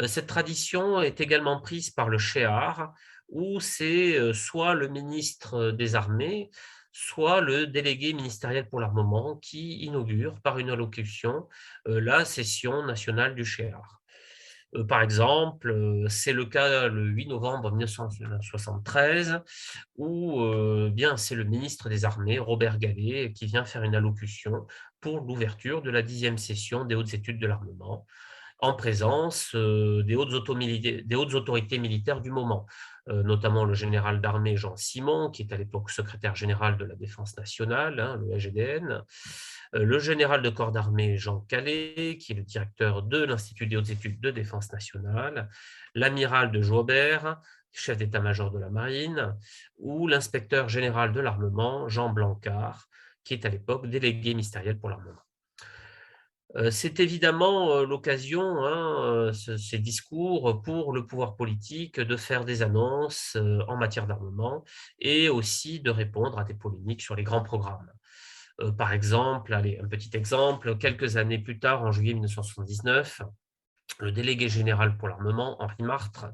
Cette tradition est également prise par le CHEAR, où c'est soit le ministre des Armées, soit le délégué ministériel pour l'armement qui inaugure par une allocution la session nationale du CHEAR. Par exemple, c'est le cas le 8 novembre 1973, où c'est le ministre des Armées, Robert Galet, qui vient faire une allocution pour l'ouverture de la 10e session des hautes études de l'armement, en présence des hautes autorités militaires du moment, notamment le général d'armée Jean Simon, qui est à l'époque secrétaire général de la Défense nationale, le SGDN, le général de corps d'armée Jean Calais, qui est le directeur de l'Institut des hautes études de défense nationale, l'amiral de Joubert, chef d'état-major de la marine, ou l'inspecteur général de l'armement Jean Blancard, qui est à l'époque délégué ministériel pour l'armement. C'est évidemment l'occasion, ces discours, pour le pouvoir politique de faire des annonces en matière d'armement et aussi de répondre à des polémiques sur les grands programmes. Par exemple, allez, un petit exemple, quelques années plus tard, en juillet 1979, le délégué général pour l'armement, Henri Martre,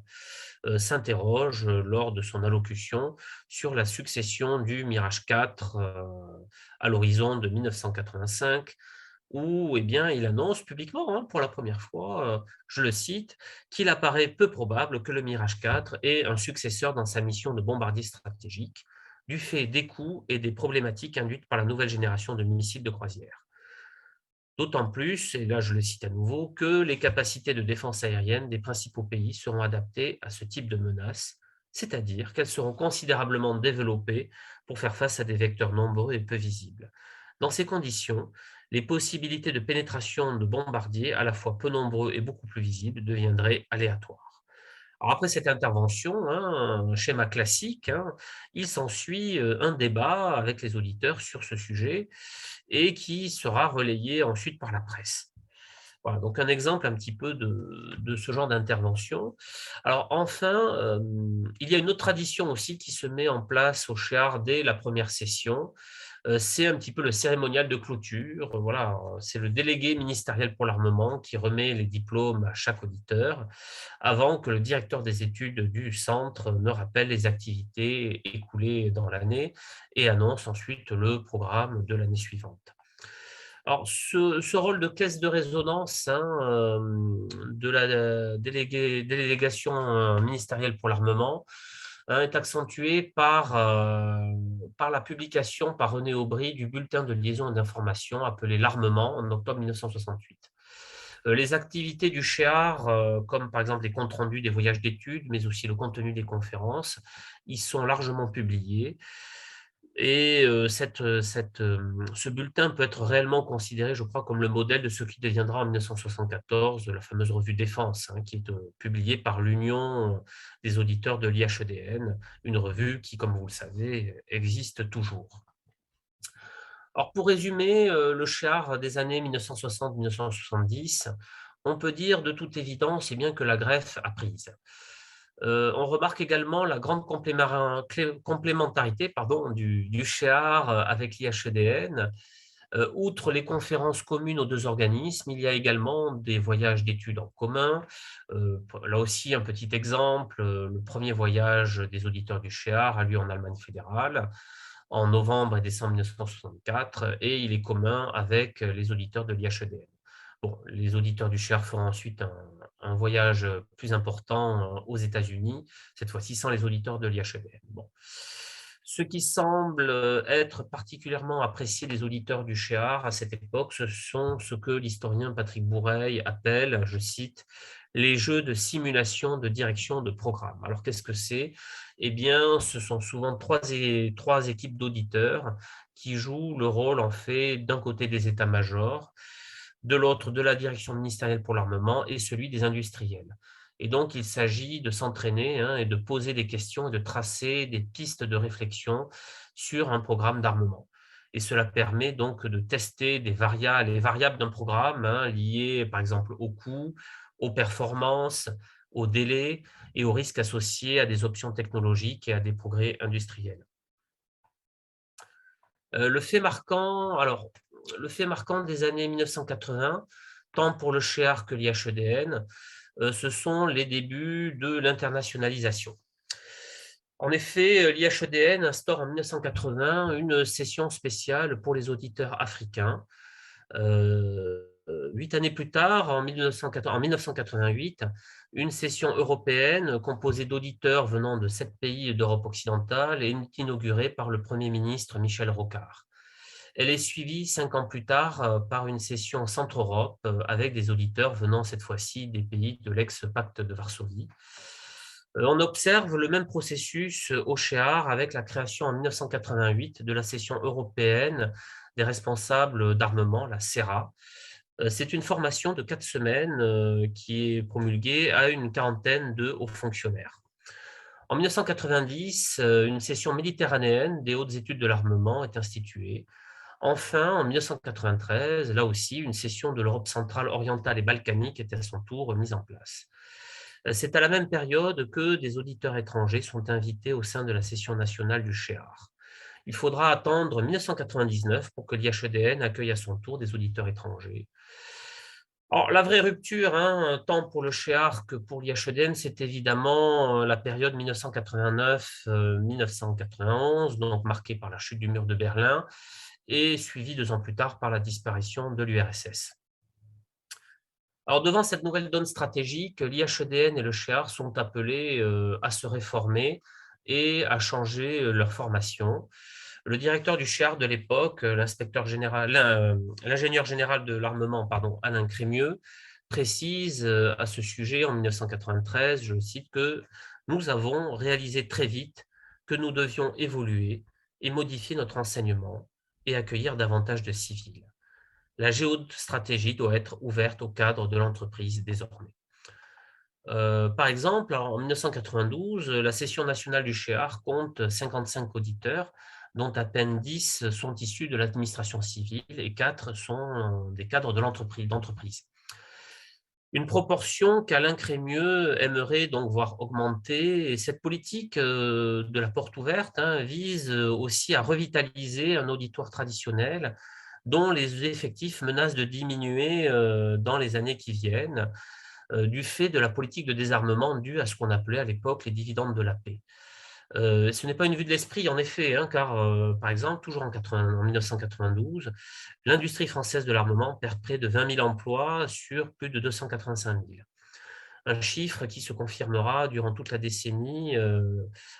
s'interroge lors de son allocution sur la succession du Mirage 4 à l'horizon de 1985, où il annonce publiquement, pour la première fois, je le cite, qu'il apparaît peu probable que le Mirage 4 ait un successeur dans sa mission de bombardier stratégique, du fait des coûts et des problématiques induites par la nouvelle génération de missiles de croisière. D'autant plus, et là je le cite à nouveau, que les capacités de défense aérienne des principaux pays seront adaptées à ce type de menaces, c'est-à-dire qu'elles seront considérablement développées pour faire face à des vecteurs nombreux et peu visibles. Dans ces conditions, les possibilités de pénétration de bombardiers, à la fois peu nombreux et beaucoup plus visibles, deviendraient aléatoires. Alors après cette intervention, un schéma classique, il s'ensuit un débat avec les auditeurs sur ce sujet et qui sera relayé ensuite par la presse. Voilà, donc un exemple un petit peu de ce genre d'intervention. Alors enfin, il y a une autre tradition aussi qui se met en place au CHEAR dès la première session. C'est un petit peu le cérémonial de clôture. Voilà, c'est le délégué ministériel pour l'armement qui remet les diplômes à chaque auditeur avant que le directeur des études du centre ne rappelle les activités écoulées dans l'année et annonce ensuite le programme de l'année suivante. Alors, ce rôle de caisse de résonance, hein, de la délégation ministérielle pour l'armement, hein, est accentué par la publication par René Aubry du bulletin de liaison et d'information appelé l'Armement en octobre 1968. Les activités du CHEAR, comme par exemple les comptes rendus des voyages d'études, mais aussi le contenu des conférences, ils sont largement publiés. Et ce bulletin peut être réellement considéré, je crois, comme le modèle de ce qui deviendra en 1974 la fameuse revue Défense, hein, qui est publiée par l'Union des auditeurs de l'IHEDN, une revue qui, comme vous le savez, existe toujours. Alors, pour résumer le CHEAR des années 1960-1970, on peut dire de toute évidence bien que la greffe a prise. On remarque également la grande complémentarité du CHEAR avec l'IHEDN. Outre les conférences communes aux deux organismes, il y a également des voyages d'études en commun. Là aussi, un petit exemple, le premier voyage des auditeurs du CHEAR a lieu en Allemagne fédérale en novembre et décembre 1964 et il est commun avec les auditeurs de l'IHEDN. Bon, les auditeurs du CHEAR feront ensuite un voyage plus important aux États-Unis, cette fois-ci sans les auditeurs de l'IHEDN. Bon. Ce qui semble être particulièrement apprécié des auditeurs du CHEAR à cette époque, ce sont ce que l'historien Patrick Bourreil appelle, je cite, les jeux de simulation de direction de programme. Alors, qu'est-ce que c'est? Eh bien, ce sont souvent trois équipes d'auditeurs qui jouent le rôle, en fait, d'un côté des états-majors, de l'autre de la direction ministérielle pour l'armement et celui des industriels. Et donc, il s'agit de s'entraîner et de poser des questions et de tracer des pistes de réflexion sur un programme d'armement. Et cela permet donc de tester les variables d'un programme liées, par exemple, au coût, aux performances, aux délais et aux risques associés à des options technologiques et à des progrès industriels. Le fait marquant des années 1980, tant pour le CHEAR que l'IHEDN, ce sont les débuts de l'internationalisation. En effet, l'IHEDN instaure en 1980 une session spéciale pour les auditeurs africains. 8 années plus tard, en 1988, une session européenne composée d'auditeurs venant de 7 pays d'Europe occidentale est inaugurée par le Premier ministre Michel Rocard. Elle est suivie 5 ans plus tard par une session Centre-Europe avec des auditeurs venant cette fois-ci des pays de l'ex-pacte de Varsovie. On observe le même processus au CHEAR avec la création en 1988 de la session européenne des responsables d'armement, la CERA. C'est une formation de 4 semaines qui est promulguée à une quarantaine de hauts fonctionnaires. En 1990, une session méditerranéenne des hautes études de l'armement est instituée. Enfin, en 1993, là aussi, une session de l'Europe centrale, orientale et balkanique est à son tour mise en place. C'est à la même période que des auditeurs étrangers sont invités au sein de la session nationale du CHEAR. Il faudra attendre 1999 pour que l'IHEDN accueille à son tour des auditeurs étrangers. Alors, la vraie rupture, tant pour le CHEAR que pour l'IHEDN, c'est évidemment la période 1989-1991, donc marquée par la chute du mur de Berlin, et suivie 2 ans plus tard par la disparition de l'URSS. Alors, devant cette nouvelle donne stratégique, l'IHEDN et le CHEAR sont appelés à se réformer et à changer leur formation. Le directeur du CHEAR de l'époque, l'ingénieur général de l'armement, Alain Crémieux, précise à ce sujet en 1993, je cite, que nous avons réalisé très vite que nous devions évoluer et modifier notre enseignement et accueillir davantage de civils. La géostratégie doit être ouverte au cadre de l'entreprise désormais. Par exemple, en 1992, la session nationale du CHEAR compte 55 auditeurs, dont à peine 10 sont issus de l'administration civile et 4 sont des cadres d'entreprise. Une proportion qu'Alain Crémieux aimerait donc voir augmenter. Et cette politique de la porte ouverte vise aussi à revitaliser un auditoire traditionnel dont les effectifs menacent de diminuer dans les années qui viennent, du fait de la politique de désarmement due à ce qu'on appelait à l'époque les dividendes de la paix. Ce n'est pas une vue de l'esprit, en effet, car, par exemple, toujours en 1992, l'industrie française de l'armement perd près de 20 000 emplois sur plus de 285 000. Un chiffre qui se confirmera durant toute la décennie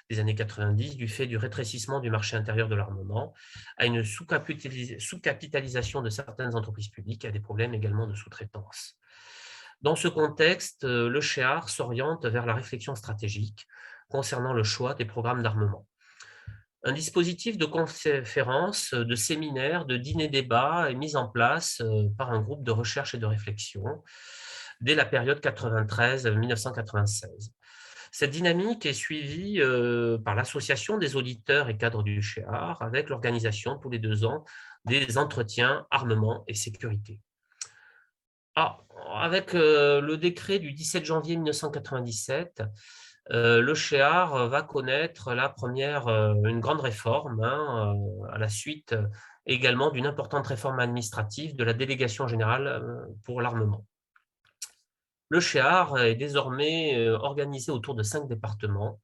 des années 90 du fait du rétrécissement du marché intérieur de l'armement, à une sous-capitalisation de certaines entreprises publiques et à des problèmes également de sous-traitance. Dans ce contexte, le CHEAR s'oriente vers la réflexion stratégique concernant le choix des programmes d'armement. Un dispositif de conférences, de séminaires, de dîners-débats est mis en place par un groupe de recherche et de réflexion dès la période 93-1996. Cette dynamique est suivie par l'association des auditeurs et cadres du CHEAR avec l'organisation tous les 2 ans des entretiens armement et sécurité. Avec le décret du 17 janvier 1997, le CHEAR va connaître une grande réforme à la suite également d'une importante réforme administrative de la délégation générale pour l'armement. Le CHEAR est désormais organisé autour de 5 départements: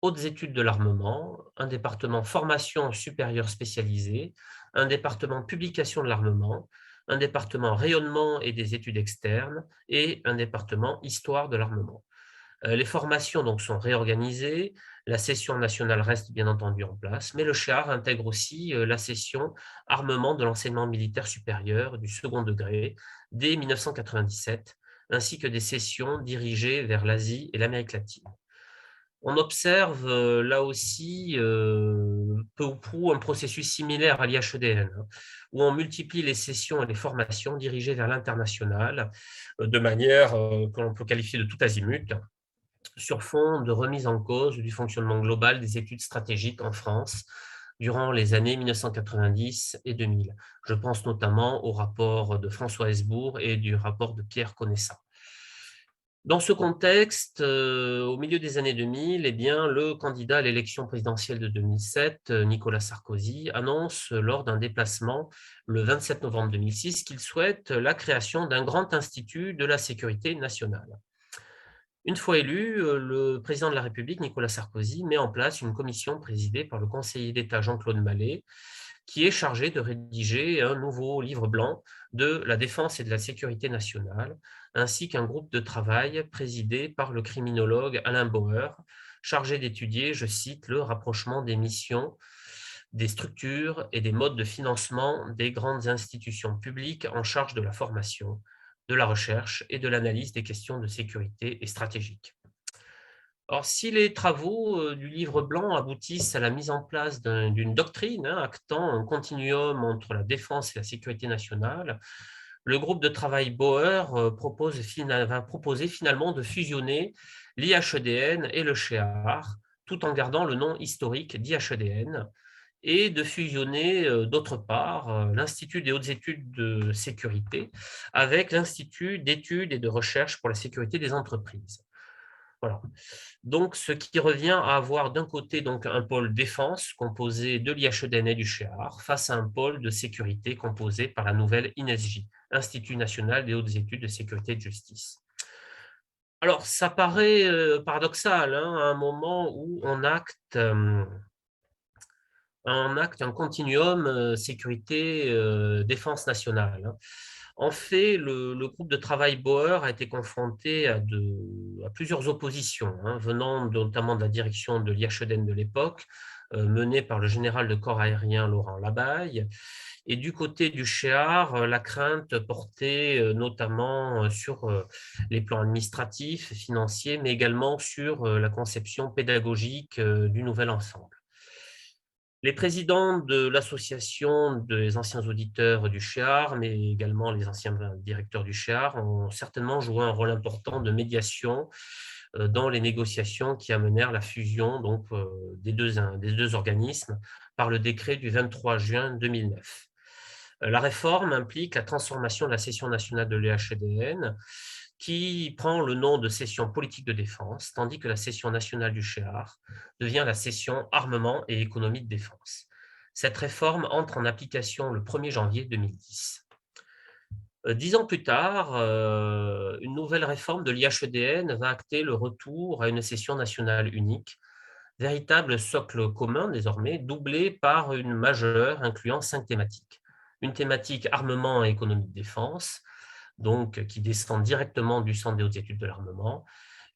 hautes études de l'armement, un département formation supérieure spécialisée, un département publication de l'armement, un département rayonnement et des études externes et un département histoire de l'armement. Les formations donc sont réorganisées, la session nationale reste bien entendu en place, mais le CHEAR intègre aussi la session armement de l'enseignement militaire supérieur du second degré dès 1997, ainsi que des sessions dirigées vers l'Asie et l'Amérique latine. On observe là aussi peu ou prou un processus similaire à l'IHEDN, où on multiplie les sessions et les formations dirigées vers l'international de manière que l'on peut qualifier de tout azimut, sur fond de remise en cause du fonctionnement global des études stratégiques en France durant les années 1990 et 2000. Je pense notamment au rapport de François Hesbourg et du rapport de Pierre Conessa. Dans ce contexte, au milieu des années 2000, le candidat à l'élection présidentielle de 2007, Nicolas Sarkozy, annonce lors d'un déplacement le 27 novembre 2006 qu'il souhaite la création d'un grand institut de la sécurité nationale. Une fois élu, le président de la République, Nicolas Sarkozy, met en place une commission présidée par le conseiller d'État Jean-Claude Mallet, qui est chargée de rédiger un nouveau livre blanc de la défense et de la sécurité nationale, ainsi qu'un groupe de travail présidé par le criminologue Alain Bauer, chargé d'étudier, je cite, le rapprochement des missions, des structures et des modes de financement des grandes institutions publiques en charge de la formation, de la recherche et de l'analyse des questions de sécurité et stratégique. Alors, si les travaux du livre blanc aboutissent à la mise en place d'une doctrine actant un continuum entre la défense et la sécurité nationale, le groupe de travail Bauer va proposer finalement de fusionner l'IHEDN et le CHEAR, tout en gardant le nom historique d'IHEDN, et de fusionner d'autre part l'Institut des hautes études de sécurité avec l'Institut d'études et de recherche pour la sécurité des entreprises. Voilà. Donc, ce qui revient à avoir d'un côté donc, un pôle défense composé de l'IHEDN et du CHEAR face à un pôle de sécurité composé par la nouvelle INESJ, Institut national des hautes études de sécurité et de justice. Alors, ça paraît paradoxal à un moment où on acte un continuum sécurité-défense nationale. En fait, le groupe de travail Bauer a été confronté à plusieurs oppositions, venant notamment de la direction de l'IHEDN de l'époque, menée par le général de corps aérien Laurent Labaille, et du côté du CHEAR, la crainte portait notamment sur les plans administratifs, financiers, mais également sur la conception pédagogique du nouvel ensemble. Les présidents de l'association des anciens auditeurs du CHEAR, mais également les anciens directeurs du CHEAR, ont certainement joué un rôle important de médiation dans les négociations qui amenèrent la fusion donc, des deux organismes par le décret du 23 juin 2009. La réforme implique la transformation de la session nationale de l'EHEDN qui prend le nom de session politique de défense, tandis que la session nationale du CHEAR devient la session armement et économie de défense. Cette réforme entre en application le 1er janvier 2010. 10 ans plus tard, une nouvelle réforme de l'IHEDN va acter le retour à une session nationale unique, véritable socle commun désormais, doublé par une majeure incluant 5 thématiques. Une thématique armement et économie de défense, donc qui descend directement du centre des hautes études de l'armement,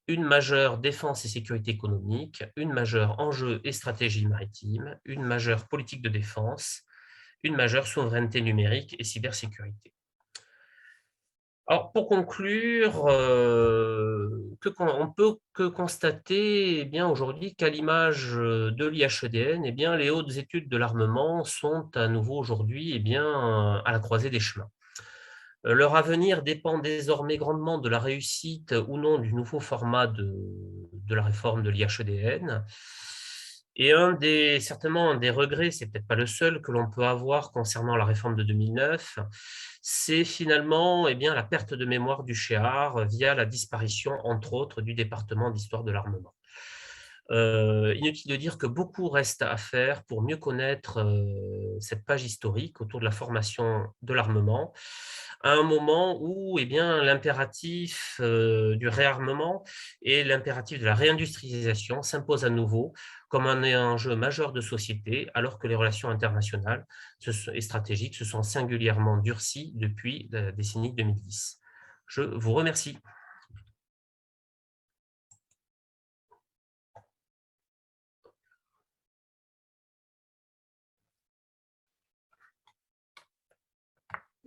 une majeure défense et sécurité économique, une majeure enjeux et stratégie maritime, une majeure politique de défense, une majeure souveraineté numérique et cybersécurité. Alors, pour conclure, on peut que constater aujourd'hui qu'à l'image de l'IHEDN, les hautes études de l'armement sont à nouveau aujourd'hui à la croisée des chemins. Leur avenir dépend désormais grandement de la réussite ou non du nouveau format de la réforme de l'IHEDN. Et certainement un des regrets, c'est peut-être pas le seul que l'on peut avoir concernant la réforme de 2009, c'est finalement la perte de mémoire du CHEAR via la disparition, entre autres, du département d'histoire de l'armement. Inutile de dire que beaucoup reste à faire pour mieux connaître cette page historique autour de la formation de l'armement, à un moment où l'impératif du réarmement et l'impératif de la réindustrialisation s'imposent à nouveau comme un enjeu majeur de société, alors que les relations internationales et stratégiques se sont singulièrement durcies depuis la décennie 2010. Je vous remercie.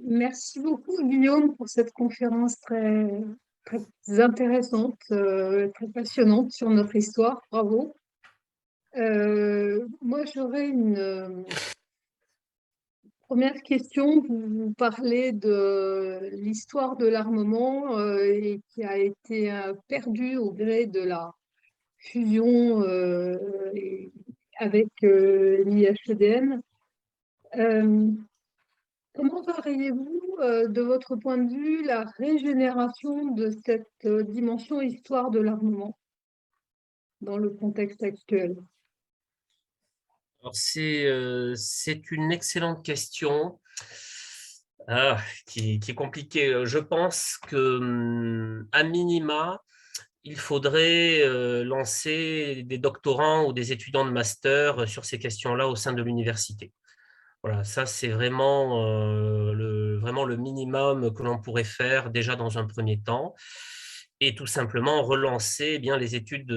Merci beaucoup, Guillaume, pour cette conférence très, très intéressante, très passionnante sur notre histoire. Bravo. Moi, j'aurais une première question. Vous parlez de l'histoire de l'armement et qui a été perdue au gré de la fusion avec l'IHEDN. Comment verriez-vous, de votre point de vue, la régénération de cette dimension histoire de l'armement dans le contexte actuel? Alors c'est une excellente question qui est compliquée. Je pense que, à minima, il faudrait lancer des doctorants ou des étudiants de master sur ces questions-là au sein de l'université. Voilà, ça c'est vraiment le minimum que l'on pourrait faire déjà dans un premier temps, et tout simplement relancer les études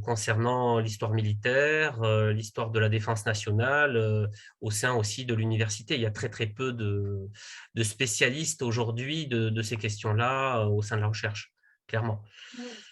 concernant l'histoire militaire, l'histoire de la défense nationale, au sein aussi de l'université. Il y a très très peu de spécialistes aujourd'hui de ces questions-là au sein de la recherche, clairement.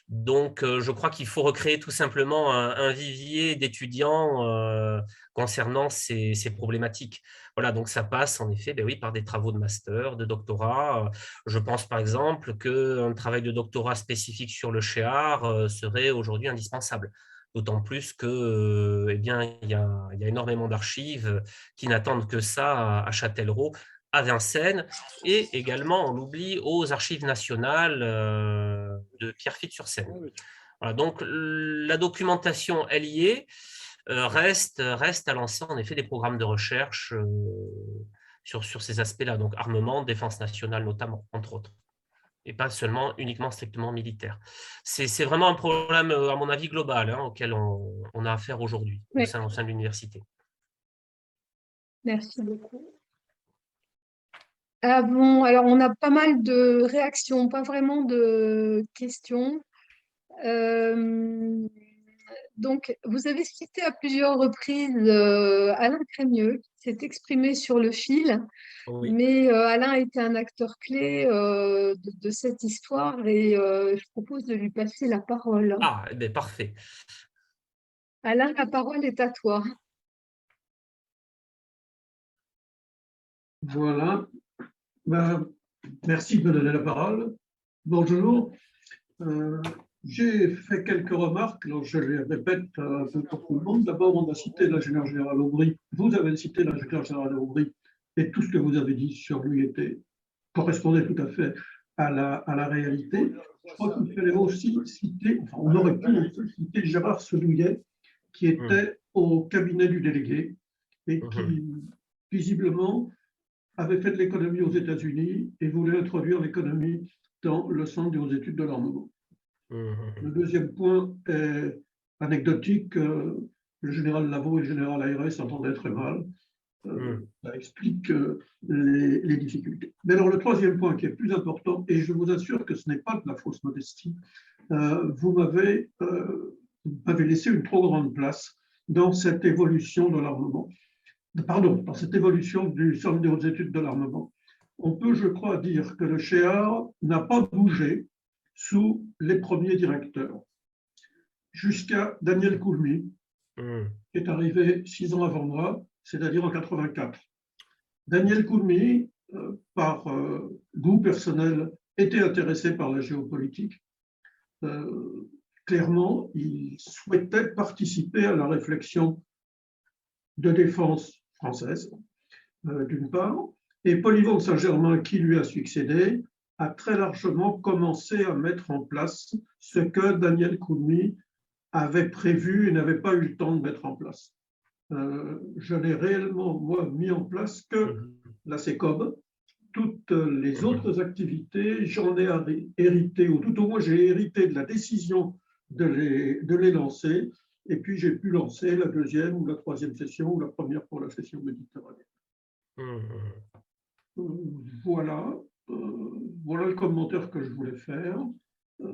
Donc, je crois qu'il faut recréer tout simplement un vivier d'étudiants concernant ces problématiques. Voilà, donc ça passe en effet par des travaux de master, de doctorat. Je pense par exemple qu'un travail de doctorat spécifique sur le CHEAR serait aujourd'hui indispensable. D'autant plus que, il y a énormément d'archives qui n'attendent que ça à Châtellerault, à Vincennes, et également, on l'oublie, aux Archives nationales de Pierrefitte-sur-Seine. Voilà, donc la documentation, elle y est, reste à lancer en effet des programmes de recherche sur ces aspects-là, donc armement, défense nationale notamment, entre autres, et pas seulement uniquement strictement militaire. C'est vraiment un problème, à mon avis, global auquel on a affaire aujourd'hui au Oui, sein de l'université. merci beaucoup. Alors on a pas mal de réactions, pas vraiment de questions. Euh, donc, vous avez cité à plusieurs reprises Alain Crémieux, qui s'est exprimé sur le fil, Oui. mais Alain a été un acteur clé de cette histoire et je propose de lui passer la parole. Ah, parfait. Alain, la parole est à toi. Voilà. Merci de me donner la parole. Bonjour. J'ai fait quelques remarques, alors je les répète un peu pour tout le monde. D'abord, on a cité l'ingénieur général Aubry. Vous avez cité l'ingénieur général Aubry et tout ce que vous avez dit sur lui correspondait tout à fait à la réalité. Je crois qu'il fallait aussi citer, enfin on aurait pu citer Gérard Sedouillet, qui était au cabinet du délégué et qui, visiblement, avait fait de l'économie aux États-Unis et voulait introduire l'économie dans le centre des hautes études de l'armement. Le deuxième point est anecdotique. Le général Lavaux et le général Ayres s'entendaient très mal. Ça explique les difficultés. Mais alors, le troisième point qui est plus important, et je vous assure que ce n'est pas de la fausse modestie, vous m'avez laissé une trop grande place dans cette évolution de l'armement. Pardon, dans cette évolution du Centre des hautes études de l'armement. On peut, je crois, dire que le CHEAR n'a pas bougé sous les premiers directeurs, jusqu'à Daniel Coulmy, qui est arrivé 6 ans avant moi, c'est-à-dire en 84. Daniel Coulmy, par goût personnel, était intéressé par la géopolitique. Clairement, il souhaitait participer à la réflexion de défense française, d'une part, et Polyvon de Saint-Germain, qui lui a succédé, a très largement commencé à mettre en place ce que Daniel Coulmy avait prévu et n'avait pas eu le temps de mettre en place. Je n'ai réellement, moi, mis en place que la CECOB. Toutes les autres activités, j'en ai hérité, ou tout au moins j'ai hérité de la décision de les lancer, et puis j'ai pu lancer la deuxième ou la troisième session, ou la première pour la session méditerranéenne. Voilà le commentaire que je voulais faire. Pour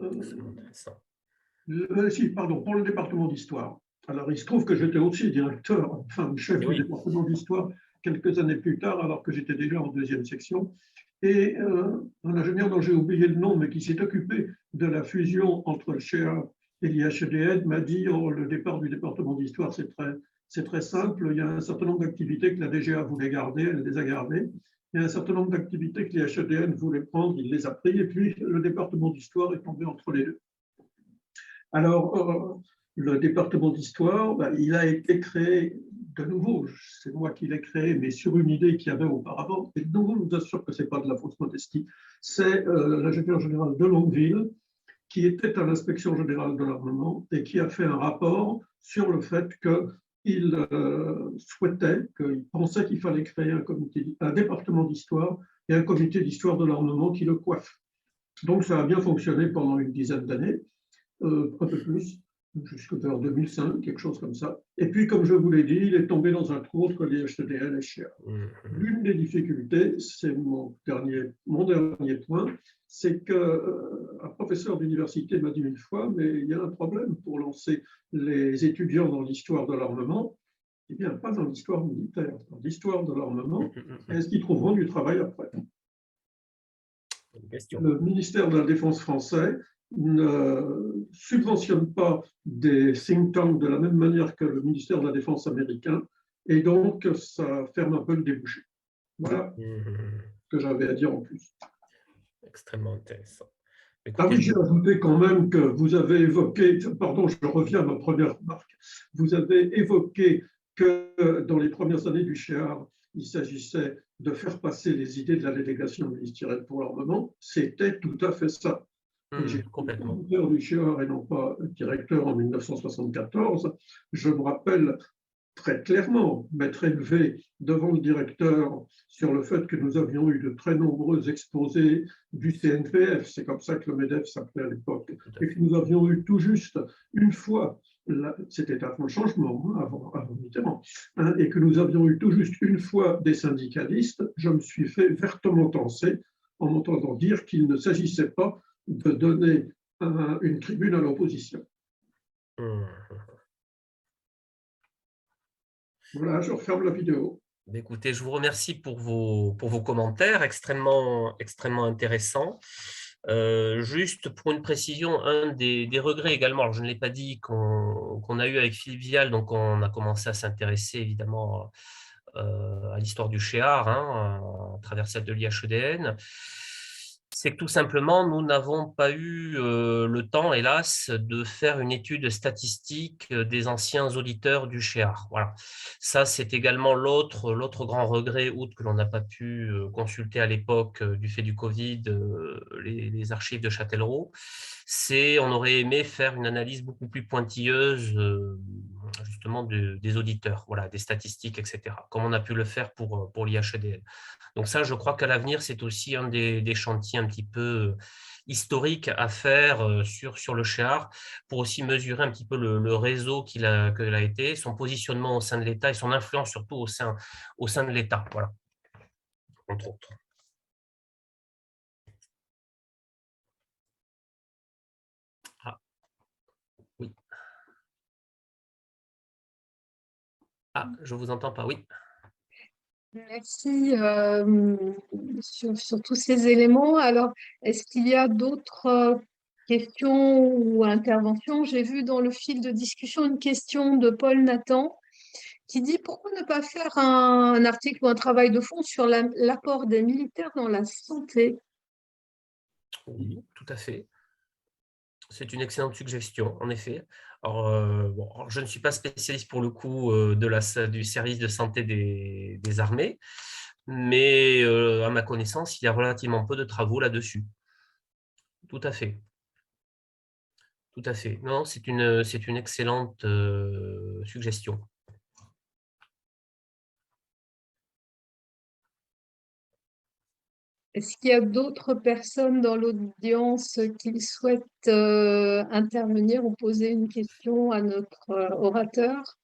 le département d'histoire. Alors, il se trouve que j'étais aussi directeur, enfin chef du département d'histoire quelques années plus tard, alors que j'étais déjà en deuxième section. Et un ingénieur dont j'ai oublié le nom, mais qui s'est occupé de la fusion entre le CHEA et l'IHEDN, m'a dit le départ du département d'histoire, c'est très simple. Il y a un certain nombre d'activités que la DGA voulait garder, elle les a gardées. Il y a un certain nombre d'activités que l'IHEDN voulait prendre, il les a pris. Et puis, le département d'histoire est tombé entre les deux. Alors, le département d'histoire, il a été créé de nouveau, c'est moi qui l'ai créé, mais sur une idée qu'il y avait auparavant. Et de nouveau, je vous assure que ce n'est pas de la fausse modestie. C'est l'ingénieur général de Longueville, qui était à l'inspection générale de l'armement et qui a fait un rapport sur le fait qu'il souhaitait, qu'il pensait qu'il fallait créer un département d'histoire et un comité d'histoire de l'armement qui le coiffe. Donc, ça a bien fonctionné pendant une dizaine d'années. Un peu plus, jusqu'en 2005, quelque chose comme ça. Et puis, comme je vous l'ai dit, il est tombé dans un trou entre l'IHEDN et CHEA. L'une des difficultés, c'est mon dernier point, c'est qu'un professeur d'université m'a dit une fois, mais il y a un problème pour lancer les étudiants dans l'histoire de l'armement. Eh bien, pas dans l'histoire militaire, dans l'histoire de l'armement. Est-ce qu'ils trouveront du travail après? Le ministère de la Défense français ne subventionne pas des think tanks de la même manière que le ministère de la Défense américain, et donc ça ferme un peu le débouché. Voilà ce que j'avais à dire en plus. Extrêmement intéressant. Écoutez, j'ai ajouté quand même que vous avez évoqué, pardon, je reviens à ma première remarque, vous avez évoqué que dans les premières années du CHEAR, il s'agissait de faire passer les idées de la délégation ministérielle pour l'armement. C'était tout à fait ça. J'ai complètement directeur du CHEAR et non pas directeur en 1974. Je me rappelle très clairement m'être élevé devant le directeur sur le fait que nous avions eu de très nombreux exposés du CNPF, c'est comme ça que le MEDEF s'appelait à l'époque, et que nous avions eu tout juste une fois, c'était avant le changement, avant Mitterrand, et que nous avions eu tout juste une fois des syndicalistes. Je me suis fait vertement tenser en m'entendant dire qu'il ne s'agissait pas de donner une tribune à l'opposition. Voilà, je referme la vidéo. Écoutez, je vous remercie pour vos commentaires extrêmement intéressants. Juste pour une précision, un des regrets également, alors je ne l'ai pas dit, qu'on a eu avec Philippe Vial, donc on a commencé à s'intéresser évidemment à l'histoire du CHEAR, à travers celle de l'IHEDN. C'est que tout simplement, nous n'avons pas eu le temps, hélas, de faire une étude statistique des anciens auditeurs du CHEAR. Voilà. Ça, c'est également l'autre grand regret, outre que l'on n'a pas pu consulter à l'époque du fait du Covid les archives de Châtellerault. On aurait aimé faire une analyse beaucoup plus pointilleuse justement des auditeurs, voilà, des statistiques, etc., comme on a pu le faire pour l'IHEDN. Donc ça, je crois qu'à l'avenir, c'est aussi un des chantiers un petit peu historiques à faire sur le CHEAR pour aussi mesurer un petit peu le réseau qu'il a été, son positionnement au sein de l'État et son influence surtout au sein de l'État, voilà, entre autres. Ah, oui. Ah, je ne vous entends pas, oui. Merci sur tous ces éléments. Alors, est-ce qu'il y a d'autres questions ou interventions? J'ai vu dans le fil de discussion une question de Paul Nathan qui dit pourquoi ne pas faire un article ou un travail de fond sur l'apport des militaires dans la santé? Oui, tout à fait. C'est une excellente suggestion, en effet. Alors, alors, je ne suis pas spécialiste pour le coup du service de santé des armées, mais à ma connaissance, il y a relativement peu de travaux là-dessus. Tout à fait. Tout à fait. Non, c'est une excellente suggestion. Est-ce qu'il y a d'autres personnes dans l'audience qui souhaitent intervenir ou poser une question à notre orateur?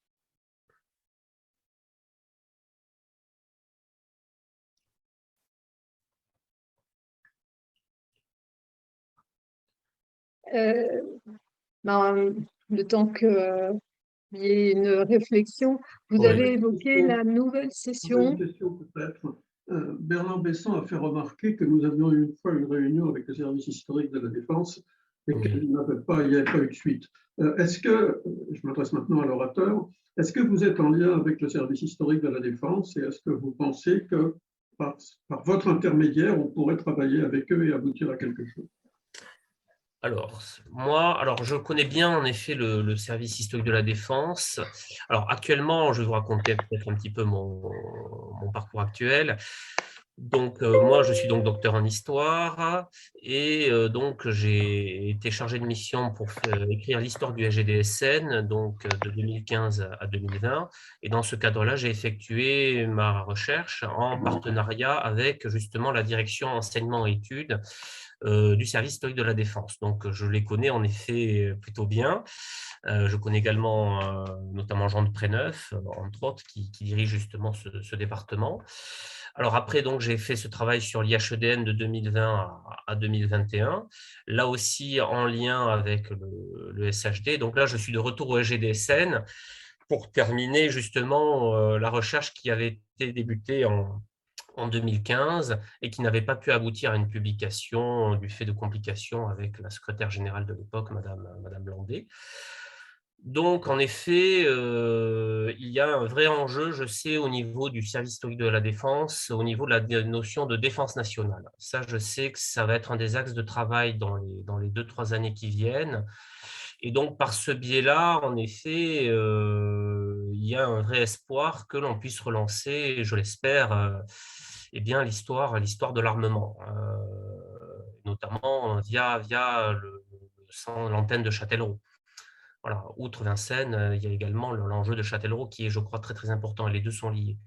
Euh, ben, le temps qu'il y ait une réflexion, vous Oui. avez évoqué la nouvelle session. Une question peut-être. Bernard Besson a fait remarquer que nous avions une fois une réunion avec le service historique de la Défense et Oui. qu'il n'y avait pas eu de suite. Est-ce que, je m'adresse maintenant à l'orateur, est-ce que vous êtes en lien avec le service historique de la Défense et est-ce que vous pensez que par votre intermédiaire, on pourrait travailler avec eux et aboutir à quelque chose? Alors, je connais bien en effet le service historique de la Défense. Alors, actuellement, je vais vous raconter peut-être un petit peu mon parcours actuel. Donc, moi, je suis donc docteur en histoire et donc j'ai été chargé de mission pour écrire l'histoire du SGDSN, donc de 2015 à 2020. Et dans ce cadre-là, j'ai effectué ma recherche en partenariat avec justement la direction enseignement et études du service historique de la Défense. Donc, je les connais en effet plutôt bien. Je connais également notamment Jean de Préneuf, entre autres, qui dirige justement ce département. Alors après, donc, j'ai fait ce travail sur l'IHEDN de 2020 à 2021, là aussi en lien avec le SHD. Donc là, je suis de retour au SGDSN pour terminer justement la recherche qui avait été débutée en 2015 et qui n'avait pas pu aboutir à une publication du fait de complications avec la secrétaire générale de l'époque, Madame Landé. Donc, en effet, il y a un vrai enjeu, je sais, au niveau du service historique de la défense, au niveau de la notion de défense nationale. Ça, je sais que ça va être un des axes de travail dans les 2-3 années qui viennent. Et donc, par ce biais-là, en effet, il y a un vrai espoir que l'on puisse relancer, je l'espère, eh bien, l'histoire de l'armement, notamment via l'antenne de Châtellerault. Voilà, outre Vincennes, il y a également l'enjeu de Châtellerault qui est, je crois, très très important et les deux sont liés.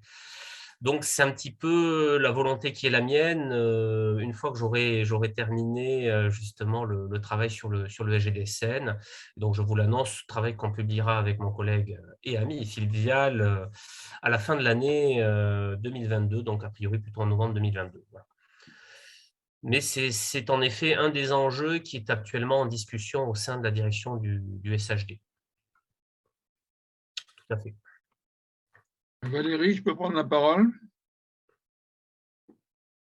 Donc, c'est un petit peu la volonté qui est la mienne, une fois que j'aurai terminé justement le travail sur le SGDSN. Donc, je vous l'annonce, travail qu'on publiera avec mon collègue et ami Philippe Vial à la fin de l'année 2022, donc a priori plutôt en novembre 2022. Voilà. Mais c'est en effet un des enjeux qui est actuellement en discussion au sein de la direction du SHD. Tout à fait. Valérie, je peux prendre la parole?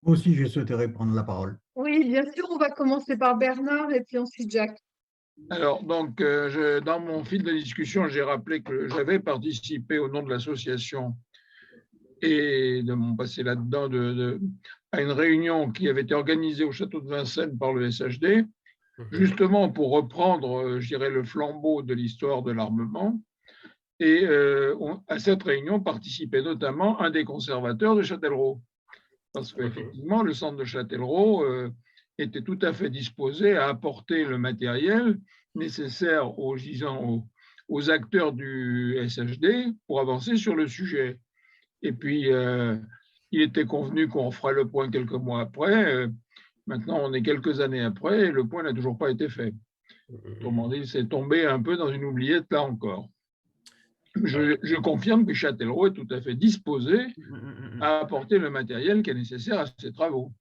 Moi aussi, je souhaiterais prendre la parole. Oui, bien sûr, on va commencer par Bernard et puis ensuite Jacques. Alors, donc, dans mon fil de discussion, j'ai rappelé que j'avais participé au nom de l'association et de mon passé là-dedans, à une réunion qui avait été organisée au château de Vincennes par le SHD, justement pour reprendre, je dirais, le flambeau de l'histoire de l'armement. Et à cette réunion participait notamment un des conservateurs de Châtellerault. Parce qu'effectivement, le centre de Châtellerault était tout à fait disposé à apporter le matériel nécessaire aux acteurs du SHD pour avancer sur le sujet. Et puis, il était convenu qu'on ferait le point quelques mois après. Maintenant, on est quelques années après et le point n'a toujours pas été fait. Autrement dit, c'est tombé un peu dans une oubliette là encore. Je confirme que Châtellerault est tout à fait disposé à apporter le matériel qui est nécessaire à ces travaux.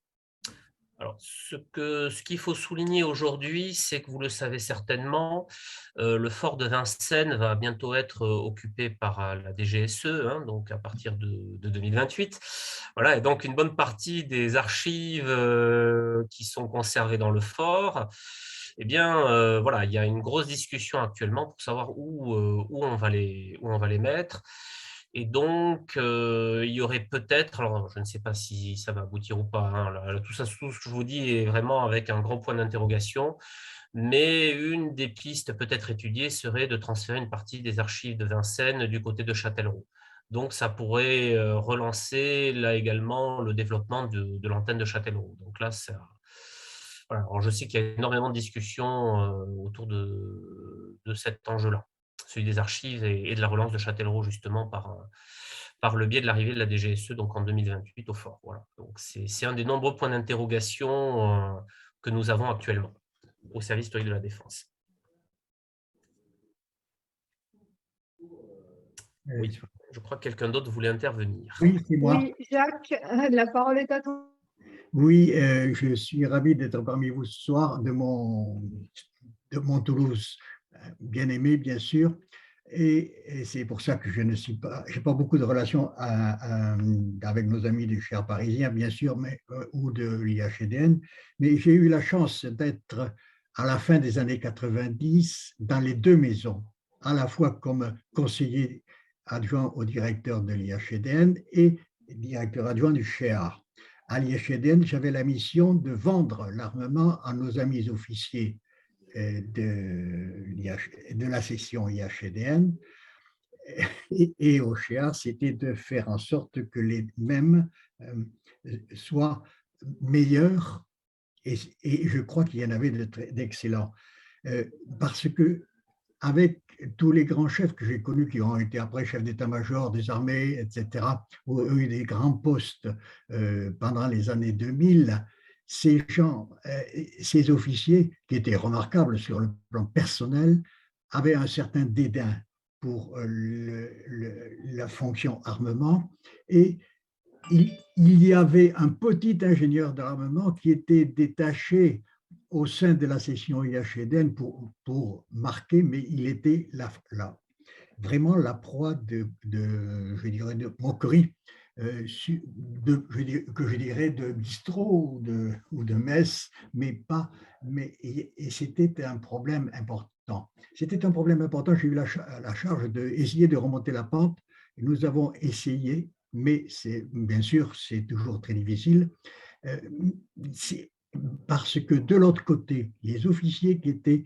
Alors, ce qu'il faut souligner aujourd'hui, c'est que vous le savez certainement, le fort de Vincennes va bientôt être occupé par la DGSE, hein, donc à partir de 2028. Voilà, et donc une bonne partie des archives qui sont conservées dans le fort, eh bien, voilà, il y a une grosse discussion actuellement pour savoir où on va les mettre. Et donc, il y aurait peut-être, alors je ne sais pas si ça va aboutir ou pas, hein, là, tout ce que je vous dis est vraiment avec un grand point d'interrogation, mais une des pistes peut-être étudiées serait de transférer une partie des archives de Vincennes du côté de Châtellerault. Donc, ça pourrait relancer là également le développement de l'antenne de Châtellerault. Donc là, voilà. Alors, je sais qu'il y a énormément de discussions autour de cet enjeu-là, celui des archives et de la relance de Châtellerault, justement, par le biais de l'arrivée de la DGSE, donc en 2028 au fort. Voilà. Donc, c'est un des nombreux points d'interrogation que nous avons actuellement au service historique de la Défense. Oui, je crois que quelqu'un d'autre voulait intervenir. Oui, c'est moi. Oui, Jacques, la parole est à toi. Oui, je suis ravi d'être parmi vous ce soir de mon Toulouse bien aimé, bien sûr. Et c'est pour ça que je n'ai pas beaucoup de relations avec nos amis du Cher parisien, bien sûr, ou de l'IHEDN, mais j'ai eu la chance d'être à la fin des années 90 dans les deux maisons, à la fois comme conseiller adjoint au directeur de l'IHEDN et directeur adjoint du CHEAR. À l'IHEDN, j'avais la mission de vendre l'armement à nos amis officiers de la section IHEDN et au CHEAR, c'était de faire en sorte que les mêmes soient meilleurs et je crois qu'il y en avait d'excellents. Parce que avec tous les grands chefs que j'ai connus qui ont été après chefs d'état-major des armées, etc., ou eu des grands postes pendant les années 2000, ces gens, ces officiers qui étaient remarquables sur le plan personnel, avaient un certain dédain pour la fonction armement et il y avait un petit ingénieur d'armement qui était détaché au sein de la section IHEDN pour marquer, mais il était vraiment la proie je dirais, de moquerie, que je dirais de bistrot ou de messe, et c'était un problème important. C'était un problème important, j'ai eu la charge d'essayer de remonter la pente. Nous avons essayé, mais bien sûr, c'est toujours très difficile. Parce que de l'autre côté, les officiers qui étaient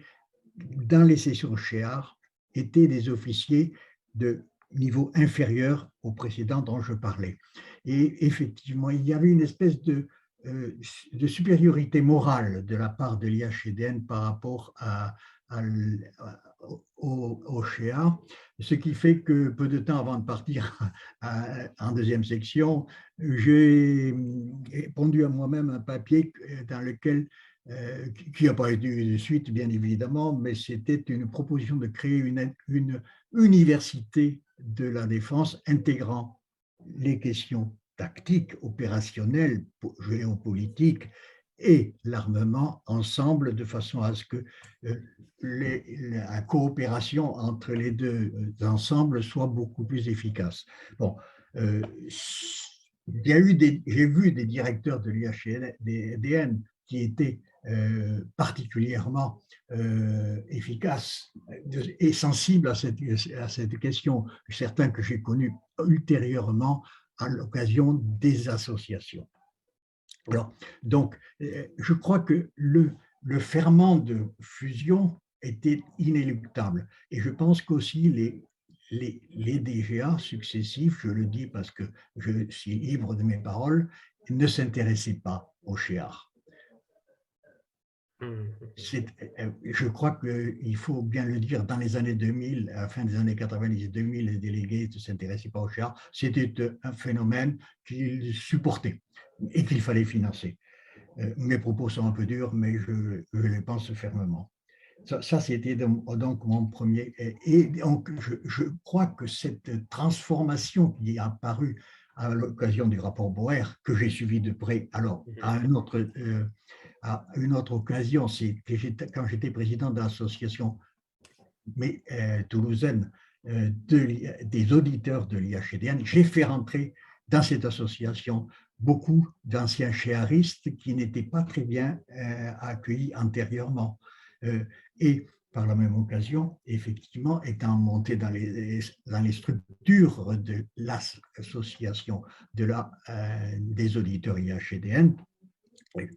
dans les sessions CHEAR étaient des officiers de niveau inférieur au précédent dont je parlais. Et effectivement, il y avait une espèce de supériorité morale de la part de l'IHEDN par rapport au CHEAR, ce qui fait que peu de temps avant de partir en deuxième section, j'ai répondu à moi-même un papier dans lequel, qui n'a pas été de suite bien évidemment, mais c'était une proposition de créer une université de la défense intégrant les questions tactiques, opérationnelles, géopolitiques et l'armement ensemble de façon à ce que la coopération entre les deux ensembles soit beaucoup plus efficace. Bon, j'ai vu des directeurs de l'IHEDN qui étaient particulièrement efficaces et sensibles à cette question. Certains que j'ai connus ultérieurement à l'occasion des associations. Alors, donc, je crois que le ferment de fusion était inéluctable. Et je pense qu'aussi les DGA successifs, je le dis parce que je suis libre de mes paroles, ne s'intéressaient pas au SHEAR. Je crois qu'il faut bien le dire, dans les années 2000, à la fin des années 90-2000, les délégués ne s'intéressaient pas au SHEAR. C'était un phénomène qu'ils supportaient et qu'il fallait financer. Mes propos sont un peu durs, mais je les pense fermement. Ça c'était donc mon premier. Et donc, je crois que cette transformation qui est apparue à l'occasion du rapport Boer, que j'ai suivi de près, alors à une autre occasion, c'est quand j'étais président de l'association toulousaine des auditeurs de l'IHEDN, j'ai fait rentrer dans cette association beaucoup d'anciens chéaristes qui n'étaient pas très bien accueillis antérieurement. Et par la même occasion, effectivement, étant monté dans les structures de l'association des auditeurs IHEDN,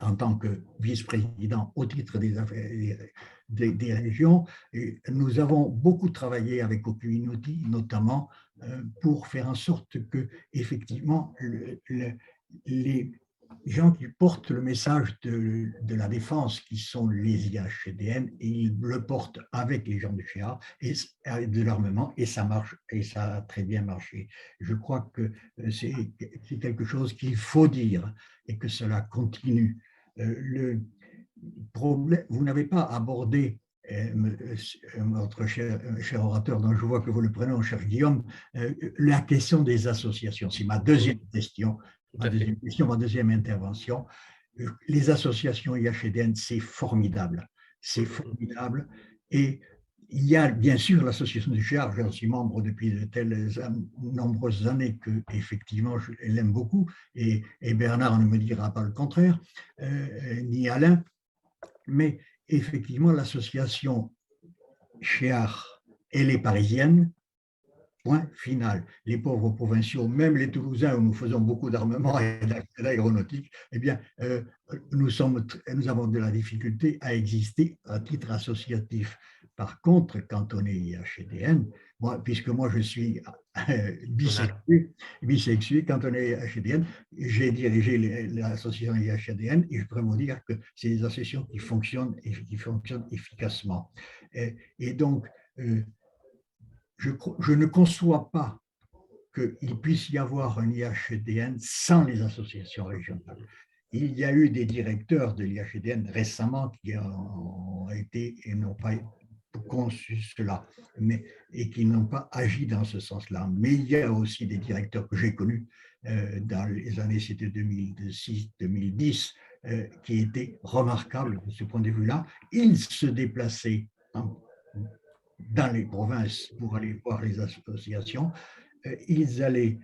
en tant que vice-président au titre des affaires des régions, nous avons beaucoup travaillé avec Opuinoti, notamment pour faire en sorte que, effectivement, les gens qui portent le message de la défense, qui sont les IHEDN, et ils le portent avec les gens du CHEA et de l'armement, et ça marche, et ça a très bien marché. Je crois que c'est quelque chose qu'il faut dire et que cela continue. Le problème, vous n'avez pas abordé votre cher orateur, dont je vois que vous le prenez, cher Guillaume, la question des associations. C'est ma deuxième question. Ma deuxième intervention. Les associations IHEDN, c'est formidable. C'est formidable. Et il y a bien sûr l'association du CHEAR, j'en suis membre depuis de telles nombreuses années que effectivement je l'aime beaucoup, et Bernard ne me dira pas le contraire, ni Alain, mais effectivement l'association CHEAR, elle est parisienne. Point final. Les pauvres provinciaux, même les Toulousains, où nous faisons beaucoup d'armement et d'aéronautique, eh bien, nous avons de la difficulté à exister à titre associatif. Par contre, quand on est IHEDN, puisque moi je suis bisexué, quand on est IHEDN, j'ai dirigé l'association IHEDN et je pourrais vous dire que c'est des associations qui fonctionnent efficacement. Et donc, je ne conçois pas qu'il puisse y avoir un IHEDN sans les associations régionales. Il y a eu des directeurs de l'IHEDN récemment qui ont été et n'ont pas conçu cela, et qui n'ont pas agi dans ce sens-là. Mais il y a aussi des directeurs que j'ai connus dans les années, c'était 2006-2010, qui étaient remarquables de ce point de vue-là. Ils se déplaçaient dans les provinces pour aller voir les associations, ils allaient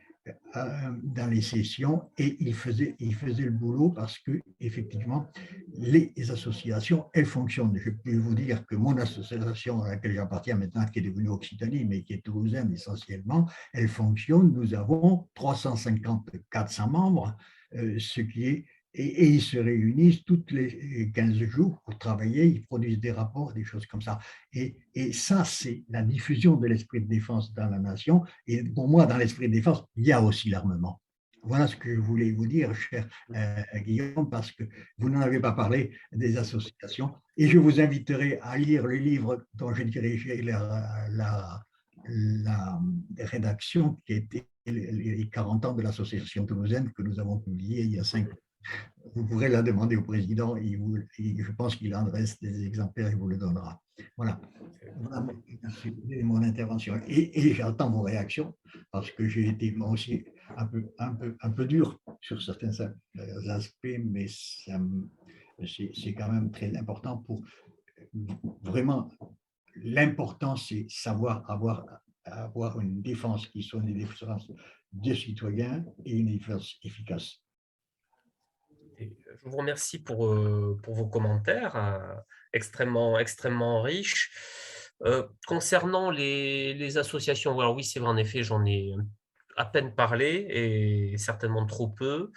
dans les sessions et ils faisaient le boulot parce que effectivement les associations, elles fonctionnent. Je peux vous dire que mon association à laquelle j'appartiens maintenant, qui est devenue Occitanie, mais qui est toulousaine essentiellement, elle fonctionne. Nous avons 350-400 membres, ce qui est et ils se réunissent tous les 15 jours pour travailler, ils produisent des rapports, des choses comme ça. Et ça, c'est la diffusion de l'esprit de défense dans la nation. Et pour moi, dans l'esprit de défense, il y a aussi l'armement. Voilà ce que je voulais vous dire, cher Guillaume, parce que vous n'en avez pas parlé des associations. Et je vous inviterai à lire le livre dont j'ai dirigé la rédaction, qui était les 40 ans de l'association toulousaine, que nous avons publié il y a 5 ans. Vous pourrez la demander au président, je pense qu'il en reste des exemplaires, il vous le donnera. Voilà, mon intervention. Et j'attends vos réactions, parce que j'ai été moi aussi un peu dur sur certains aspects, mais c'est quand même très important pour vraiment, l'important c'est savoir avoir une défense qui soit une défense des citoyens et une défense efficace. Je vous remercie pour vos commentaires extrêmement riches. Concernant les associations, alors oui, c'est vrai, en effet, j'en ai à peine parlé et certainement trop peu.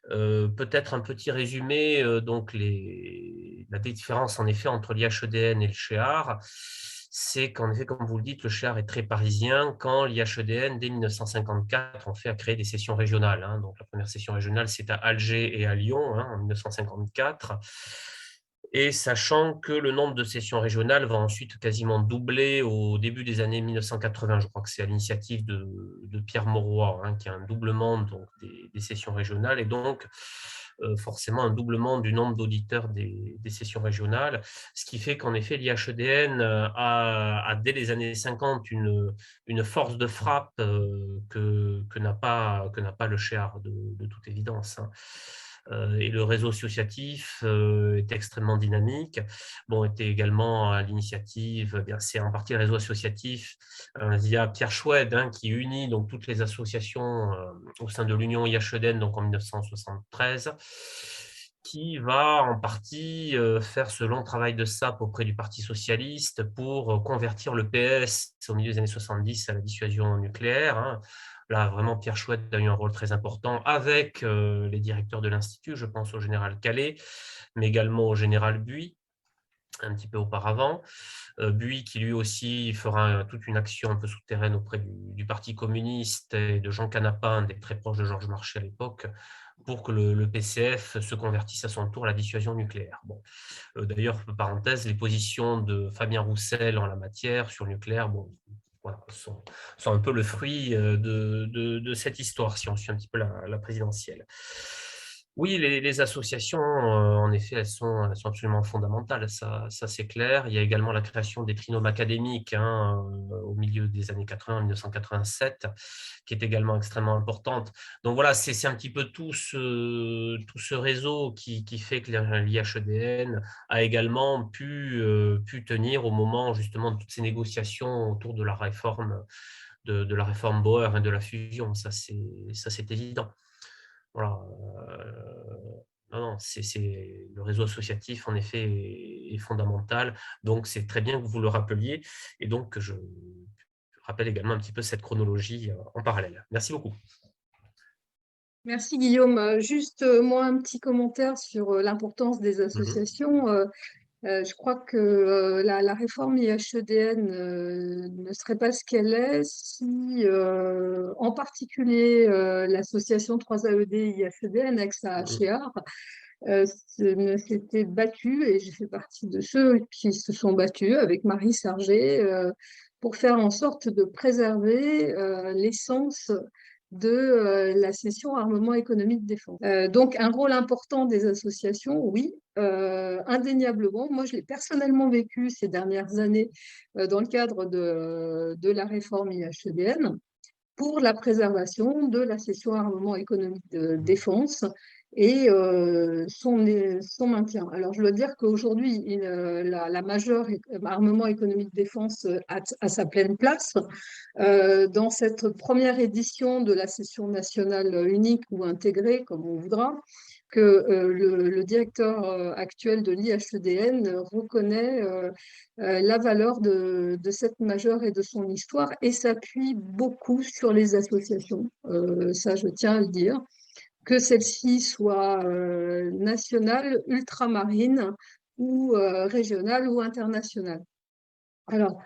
Peut-être un petit résumé, donc la différence en effet entre l'IHEDN et le CHEAR, c'est qu'en effet, comme vous le dites, le CHEAR est très parisien, quand l'IHEDN, dès 1954, en fait, a créé des sessions régionales. Donc la première session régionale, c'est à Alger et à Lyon, en 1954. Et sachant que le nombre de sessions régionales va ensuite quasiment doubler au début des années 1980. Je crois que c'est à l'initiative de Pierre Mauroy, qui a un doublement donc, des sessions régionales et donc forcément un doublement du nombre d'auditeurs des sessions régionales, ce qui fait qu'en effet l'IHEDN a dès les années 50 une force de frappe que n'a pas le CHEAR de toute évidence. Et le réseau associatif est extrêmement dynamique. Bon, était également à l'initiative, c'est en partie le réseau associatif via Pierre Choued, qui unit donc toutes les associations au sein de l'Union IHEDN donc en 1973, qui va en partie faire ce long travail de sape auprès du Parti socialiste pour convertir le PS au milieu des années 70 à la dissuasion nucléaire. Là, vraiment, Pierre Choued a eu un rôle très important avec les directeurs de l'Institut, je pense au général Calais, mais également au général Buis, un petit peu auparavant. Buis qui lui aussi fera toute une action un peu souterraine auprès du Parti communiste et de Jean Canapin, des très proches de Georges Marchais à l'époque, pour que le PCF se convertisse à son tour à la dissuasion nucléaire. Bon. D'ailleurs, parenthèse, les positions de Fabien Roussel en la matière sur le nucléaire, bon, voilà, sont un peu le fruit de cette histoire, si on suit un petit peu la présidentielle. Oui, les associations, en effet, elles sont absolument fondamentales, ça c'est clair. Il y a également la création des trinômes académiques au milieu des années 80, 1987, qui est également extrêmement importante. Donc voilà, c'est un petit peu tout ce réseau qui fait que l'IHEDN a également pu tenir au moment justement de toutes ces négociations autour de la réforme de la réforme Bauer et de la fusion. Ça c'est évident. Voilà. Non, le réseau associatif, en effet, est fondamental. Donc, c'est très bien que vous le rappeliez. Et donc, je rappelle également un petit peu cette chronologie en parallèle. Merci beaucoup. Merci Guillaume. Juste moi un petit commentaire sur l'importance des associations. Je crois que la réforme IHEDN ne serait pas ce qu'elle est si, en particulier, l'association 3AED IHEDN, ex-CHEAR, ne s'était battue, et j'ai fait partie de ceux qui se sont battus avec Marie Sargé, pour faire en sorte de préserver l'essence de la session armement économique défense. Donc un rôle important des associations, oui, indéniablement. Moi, je l'ai personnellement vécu ces dernières années dans le cadre de la réforme IHEDN pour la préservation de la session armement économique de défense et son maintien. Alors, je dois dire qu'aujourd'hui, la majeure armement économique défense a sa pleine place. Dans cette première édition de la session nationale unique ou intégrée, comme on voudra, que le directeur actuel de l'IHEDN reconnaît la valeur de cette majeure et de son histoire et s'appuie beaucoup sur les associations. Ça, je tiens à le dire, que celles-ci soient nationales, ultramarines ou régionales ou internationales. Alors,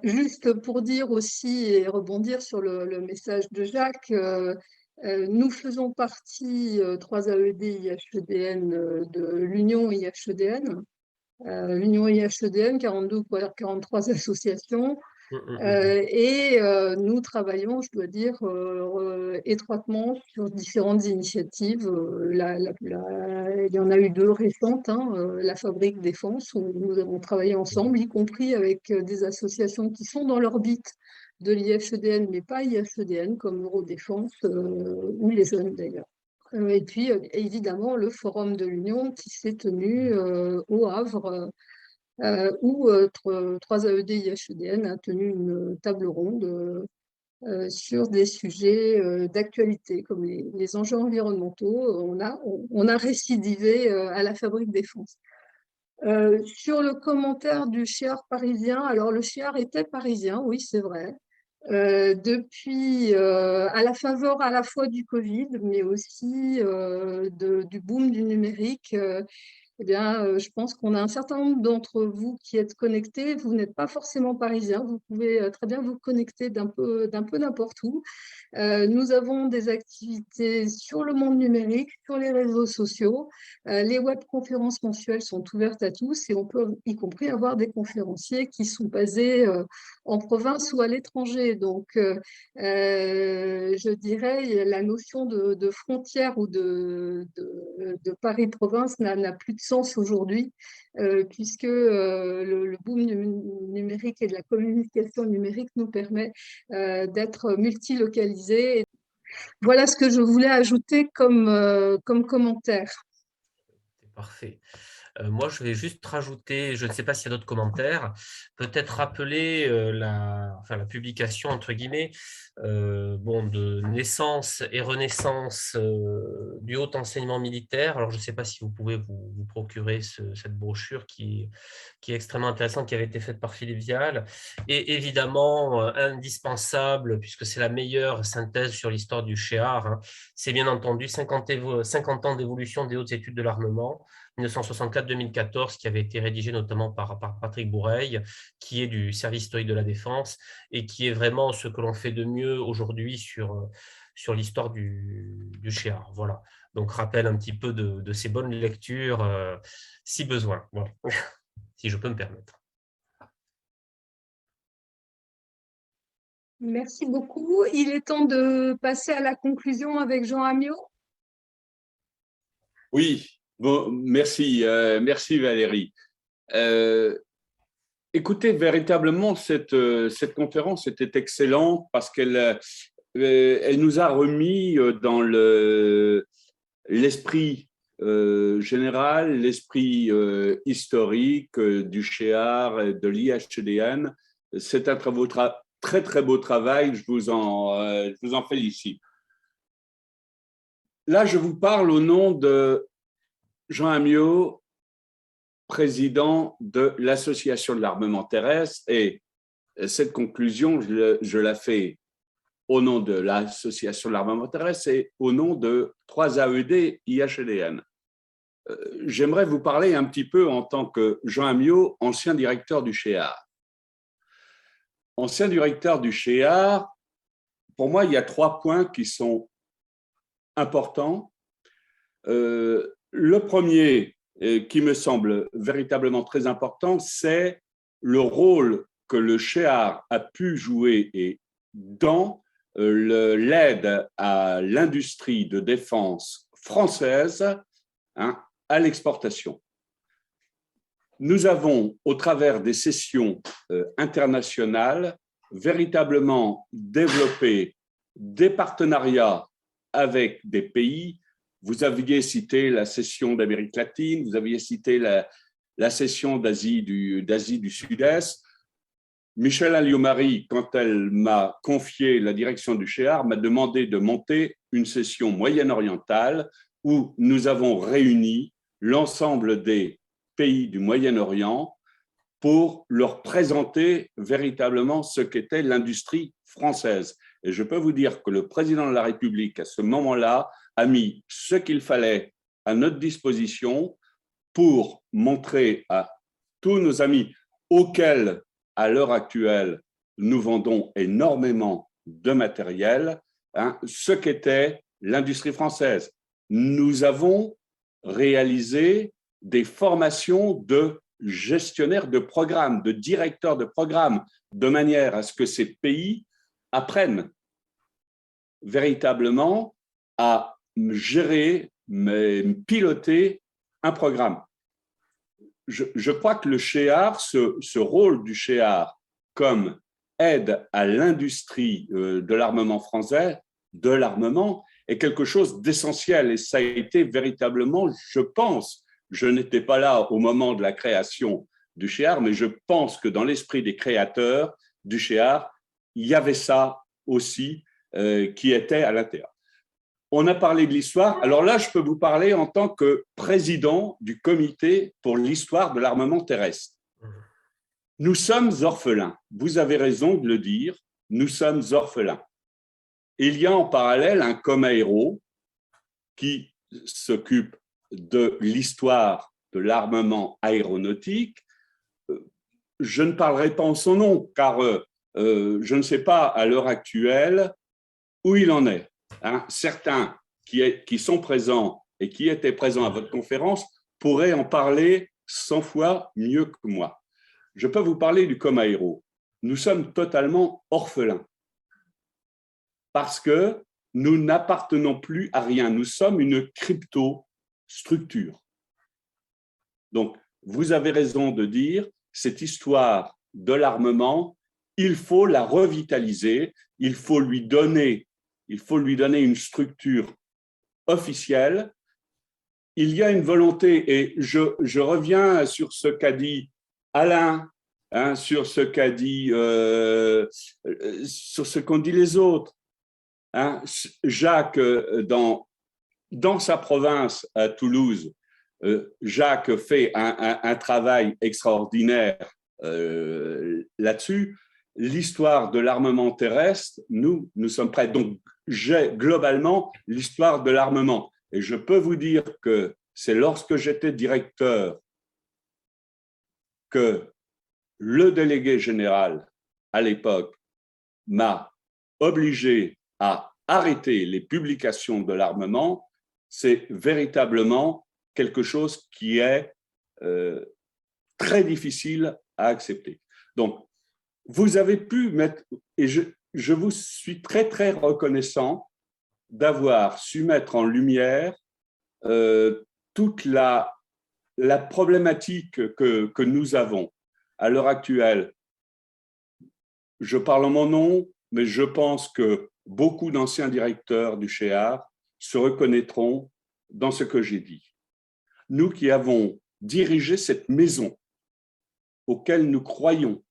juste pour dire aussi et rebondir sur le message de Jacques, nous faisons partie, 3AED IHEDN, de l'Union IHEDN. L'Union IHEDN, 42 ou 43 associations. Et nous travaillons, je dois dire, étroitement sur différentes initiatives. Il y en a eu 2 récentes, la Fabrique Défense, où nous avons travaillé ensemble, y compris avec des associations qui sont dans l'orbite de l'IHEDN, mais pas IHEDN, comme Eurodéfense ou les jeunes d'ailleurs. Et puis, évidemment, le Forum de l'Union qui s'est tenu au Havre, où 3AED IHEDN a tenu une table ronde sur des sujets d'actualité, comme les enjeux environnementaux. On a récidivé à la Fabrique Défense. Sur le commentaire du CHEAR parisien, alors le CHEAR était parisien, oui, c'est vrai. depuis à la faveur à la fois du Covid, mais aussi du boom du numérique. Eh bien, je pense qu'on a un certain nombre d'entre vous qui êtes connectés. Vous n'êtes pas forcément parisiens, vous pouvez très bien vous connecter d'un peu n'importe où. Nous avons des activités sur le monde numérique, sur les réseaux sociaux. Les webconférences mensuelles sont ouvertes à tous et on peut y compris avoir des conférenciers qui sont basés en province ou à l'étranger. Donc, je dirais la notion de frontière ou de Paris-Province n'a plus de sens aujourd'hui, puisque le boom numérique et de la communication numérique nous permet d'être multilocalisés. Voilà ce que je voulais ajouter comme commentaire. C'est parfait. Moi, je vais juste rajouter, je ne sais pas s'il y a d'autres commentaires, peut-être rappeler la publication, entre guillemets, de naissance et renaissance du haut enseignement militaire. Alors, je ne sais pas si vous pouvez vous procurer cette brochure qui est extrêmement intéressante, qui avait été faite par Philippe Vial, et évidemment indispensable, puisque c'est la meilleure synthèse sur l'histoire du CHEAR, hein. C'est bien entendu 50 ans d'évolution des hautes études de l'armement, 1964-2014, qui avait été rédigé notamment par Patrick Bourreil, qui est du service historique de la défense et qui est vraiment ce que l'on fait de mieux aujourd'hui sur l'histoire du CHEAR. Voilà. Donc, rappel un petit peu de ces bonnes lectures, si besoin. Voilà. Si je peux me permettre. Merci beaucoup. Il est temps de passer à la conclusion avec Jean Amiot. Oui, bon, merci, merci Valérie. Écoutez, véritablement, cette conférence était excellente parce qu'elle elle nous a remis dans l'esprit général, l'esprit historique du CHEAR, de l'IHEDN. C'est un très, très beau travail, je vous en félicite. Là, je vous parle au nom de Jean Amiot, président de l'Association de l'armement terrestre, et cette conclusion, je la fais au nom de l'Association de l'armement terrestre et au nom de 3 AED IHEDN. J'aimerais vous parler un petit peu en tant que Jean Amiot, ancien directeur du CHEAR. Ancien directeur du CHEAR, pour moi, il y a 3 points qui sont importants. Le premier, qui me semble véritablement très important, c'est le rôle que le CHEAR a pu jouer dans l'aide à l'industrie de défense française, hein, à l'exportation. Nous avons, au travers des sessions internationales, véritablement développé des partenariats avec des pays. Vous aviez cité la session d'Amérique latine, vous aviez cité la session d'Asie du Sud-Est. Michèle Alliot-Marie, quand elle m'a confié la direction du CHEAR, m'a demandé de monter une session moyenne-orientale où nous avons réuni l'ensemble des pays du Moyen-Orient pour leur présenter véritablement ce qu'était l'industrie française. Et je peux vous dire que le président de la République, à ce moment-là, a mis ce qu'il fallait à notre disposition pour montrer à tous nos amis auxquels, à l'heure actuelle, nous vendons énormément de matériel, hein, ce qu'était l'industrie française. Nous avons réalisé des formations de gestionnaires de programmes, de directeurs de programmes, de manière à ce que ces pays apprennent véritablement à gérer, piloter un programme. Je crois que le CHEAR, ce rôle du CHEAR comme aide à l'industrie de l'armement français, de l'armement, est quelque chose d'essentiel. Et ça a été véritablement, je pense, je n'étais pas là au moment de la création du CHEAR, mais je pense que dans l'esprit des créateurs du CHEAR, il y avait ça aussi qui était à l'intérieur. On a parlé de l'histoire. Alors là, je peux vous parler en tant que président du comité pour l'histoire de l'armement terrestre. Nous sommes orphelins. Vous avez raison de le dire. nous sommes orphelins. Il y a en parallèle un Comaero qui s'occupe de l'histoire de l'armement aéronautique. Je ne parlerai pas en son nom, car je ne sais pas à l'heure actuelle où il en est. Certains qui sont présents et qui étaient présents à votre conférence pourraient en parler 100 fois mieux que moi. Je peux vous parler du Comaero. Nous sommes totalement orphelins parce que nous n'appartenons plus à rien. Nous sommes une crypto-structure. Donc, vous avez raison de dire, cette histoire de l'armement, il faut la revitaliser, il faut lui donner une structure officielle. Il y a une volonté, et je reviens sur ce qu'a dit Alain, sur ce qu'a dit, sur ce qu'ont dit les autres. Jacques, dans sa province à Toulouse, Jacques fait un travail extraordinaire là-dessus. L'histoire de l'armement terrestre, nous sommes prêts. Donc, j'ai globalement l'histoire de l'armement. Et je peux vous dire que c'est lorsque j'étais directeur que le délégué général, à l'époque, m'a obligé à arrêter les publications de l'armement. C'est véritablement quelque chose qui est très difficile à accepter. Donc, vous avez pu mettre, et je vous suis très, très reconnaissant d'avoir su mettre en lumière toute la problématique que nous avons à l'heure actuelle. Je parle en mon nom, mais je pense que beaucoup d'anciens directeurs du CHEAR se reconnaîtront dans ce que j'ai dit. Nous qui avons dirigé cette maison auquel nous croyons,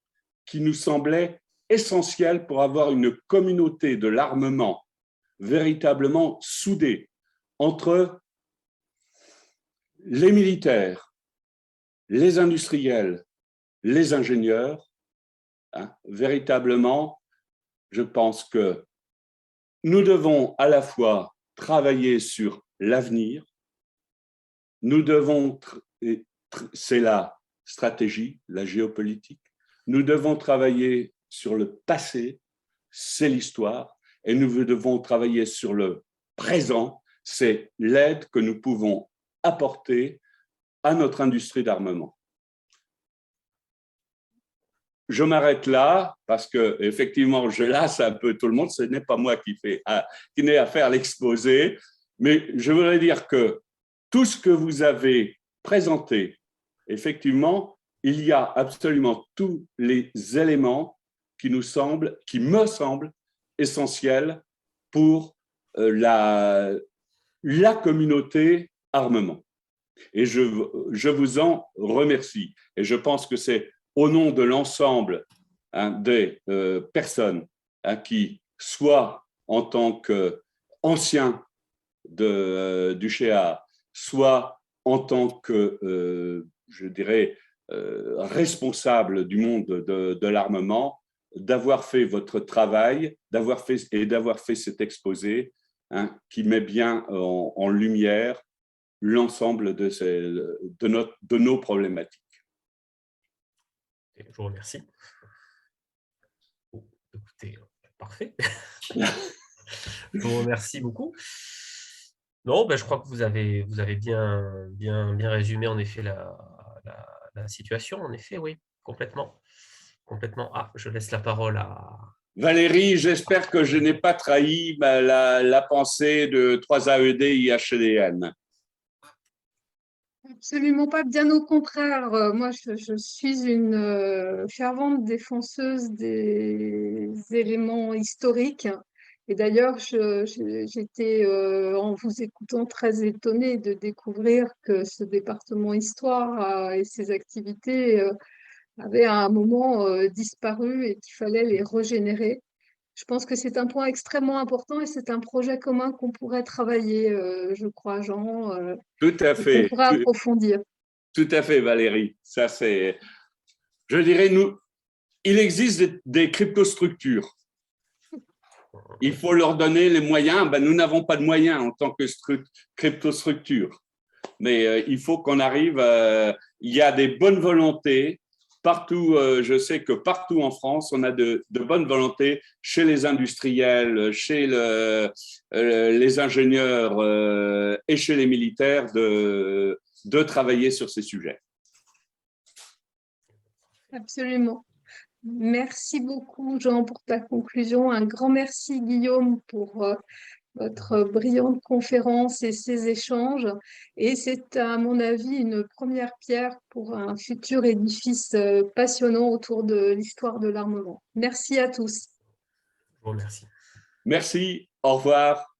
qui nous semblait essentielle pour avoir une communauté de l'armement véritablement soudée entre les militaires, les industriels, les ingénieurs, véritablement, je pense que nous devons à la fois travailler sur l'avenir, nous devons, c'est la stratégie, la géopolitique, nous devons travailler sur le passé, c'est l'histoire, et nous devons travailler sur le présent, c'est l'aide que nous pouvons apporter à notre industrie d'armement. Je m'arrête là parce que effectivement, je lasse un peu tout le monde. Ce n'est pas moi qui n'ai à faire l'exposé, mais je voudrais dire que tout ce que vous avez présenté, effectivement, il y a absolument tous les éléments qui me semblent essentiels pour la communauté armement. Et je vous en remercie. Et je pense que c'est au nom de l'ensemble des personnes qui, soit en tant qu'anciens du CHEAR, soit en tant que, je dirais, responsable du monde de l'armement, d'avoir fait votre travail, d'avoir fait cet exposé qui met bien en lumière l'ensemble de nos problématiques. Je vous remercie. Bon, écoutez, parfait. Je vous remercie beaucoup. Non, ben, je crois que vous avez bien résumé en effet la situation. En effet, oui, complètement. Ah, je laisse la parole à… Valérie, j'espère que je n'ai pas trahi la pensée de 3AED IHEDN. Absolument pas, bien au contraire. Moi, je suis une fervente défenseuse des éléments historiques. Et d'ailleurs, j'étais, en vous écoutant, très étonnée de découvrir que ce département histoire et ses activités avaient à un moment disparu et qu'il fallait les régénérer. Je pense que c'est un point extrêmement important et c'est un projet commun qu'on pourrait travailler, je crois, Jean. Tout à fait. On pourrait approfondir. Tout à fait, Valérie. Ça, c'est… Je dirais, il existe des cryptostructures. Il faut leur donner les moyens. Ben, nous n'avons pas de moyens en tant que cryptostructure. Mais il faut qu'on arrive. Il y a des bonnes volontés. Partout, je sais que partout en France, on a de bonnes volontés chez les industriels, chez les ingénieurs et chez les militaires de travailler sur ces sujets. Absolument. Merci beaucoup, Jean, pour ta conclusion. Un grand merci, Guillaume, pour votre brillante conférence et ces échanges. Et c'est, à mon avis, une première pierre pour un futur édifice passionnant autour de l'histoire de l'armement. Merci à tous. Je vous remercie. Merci, au revoir.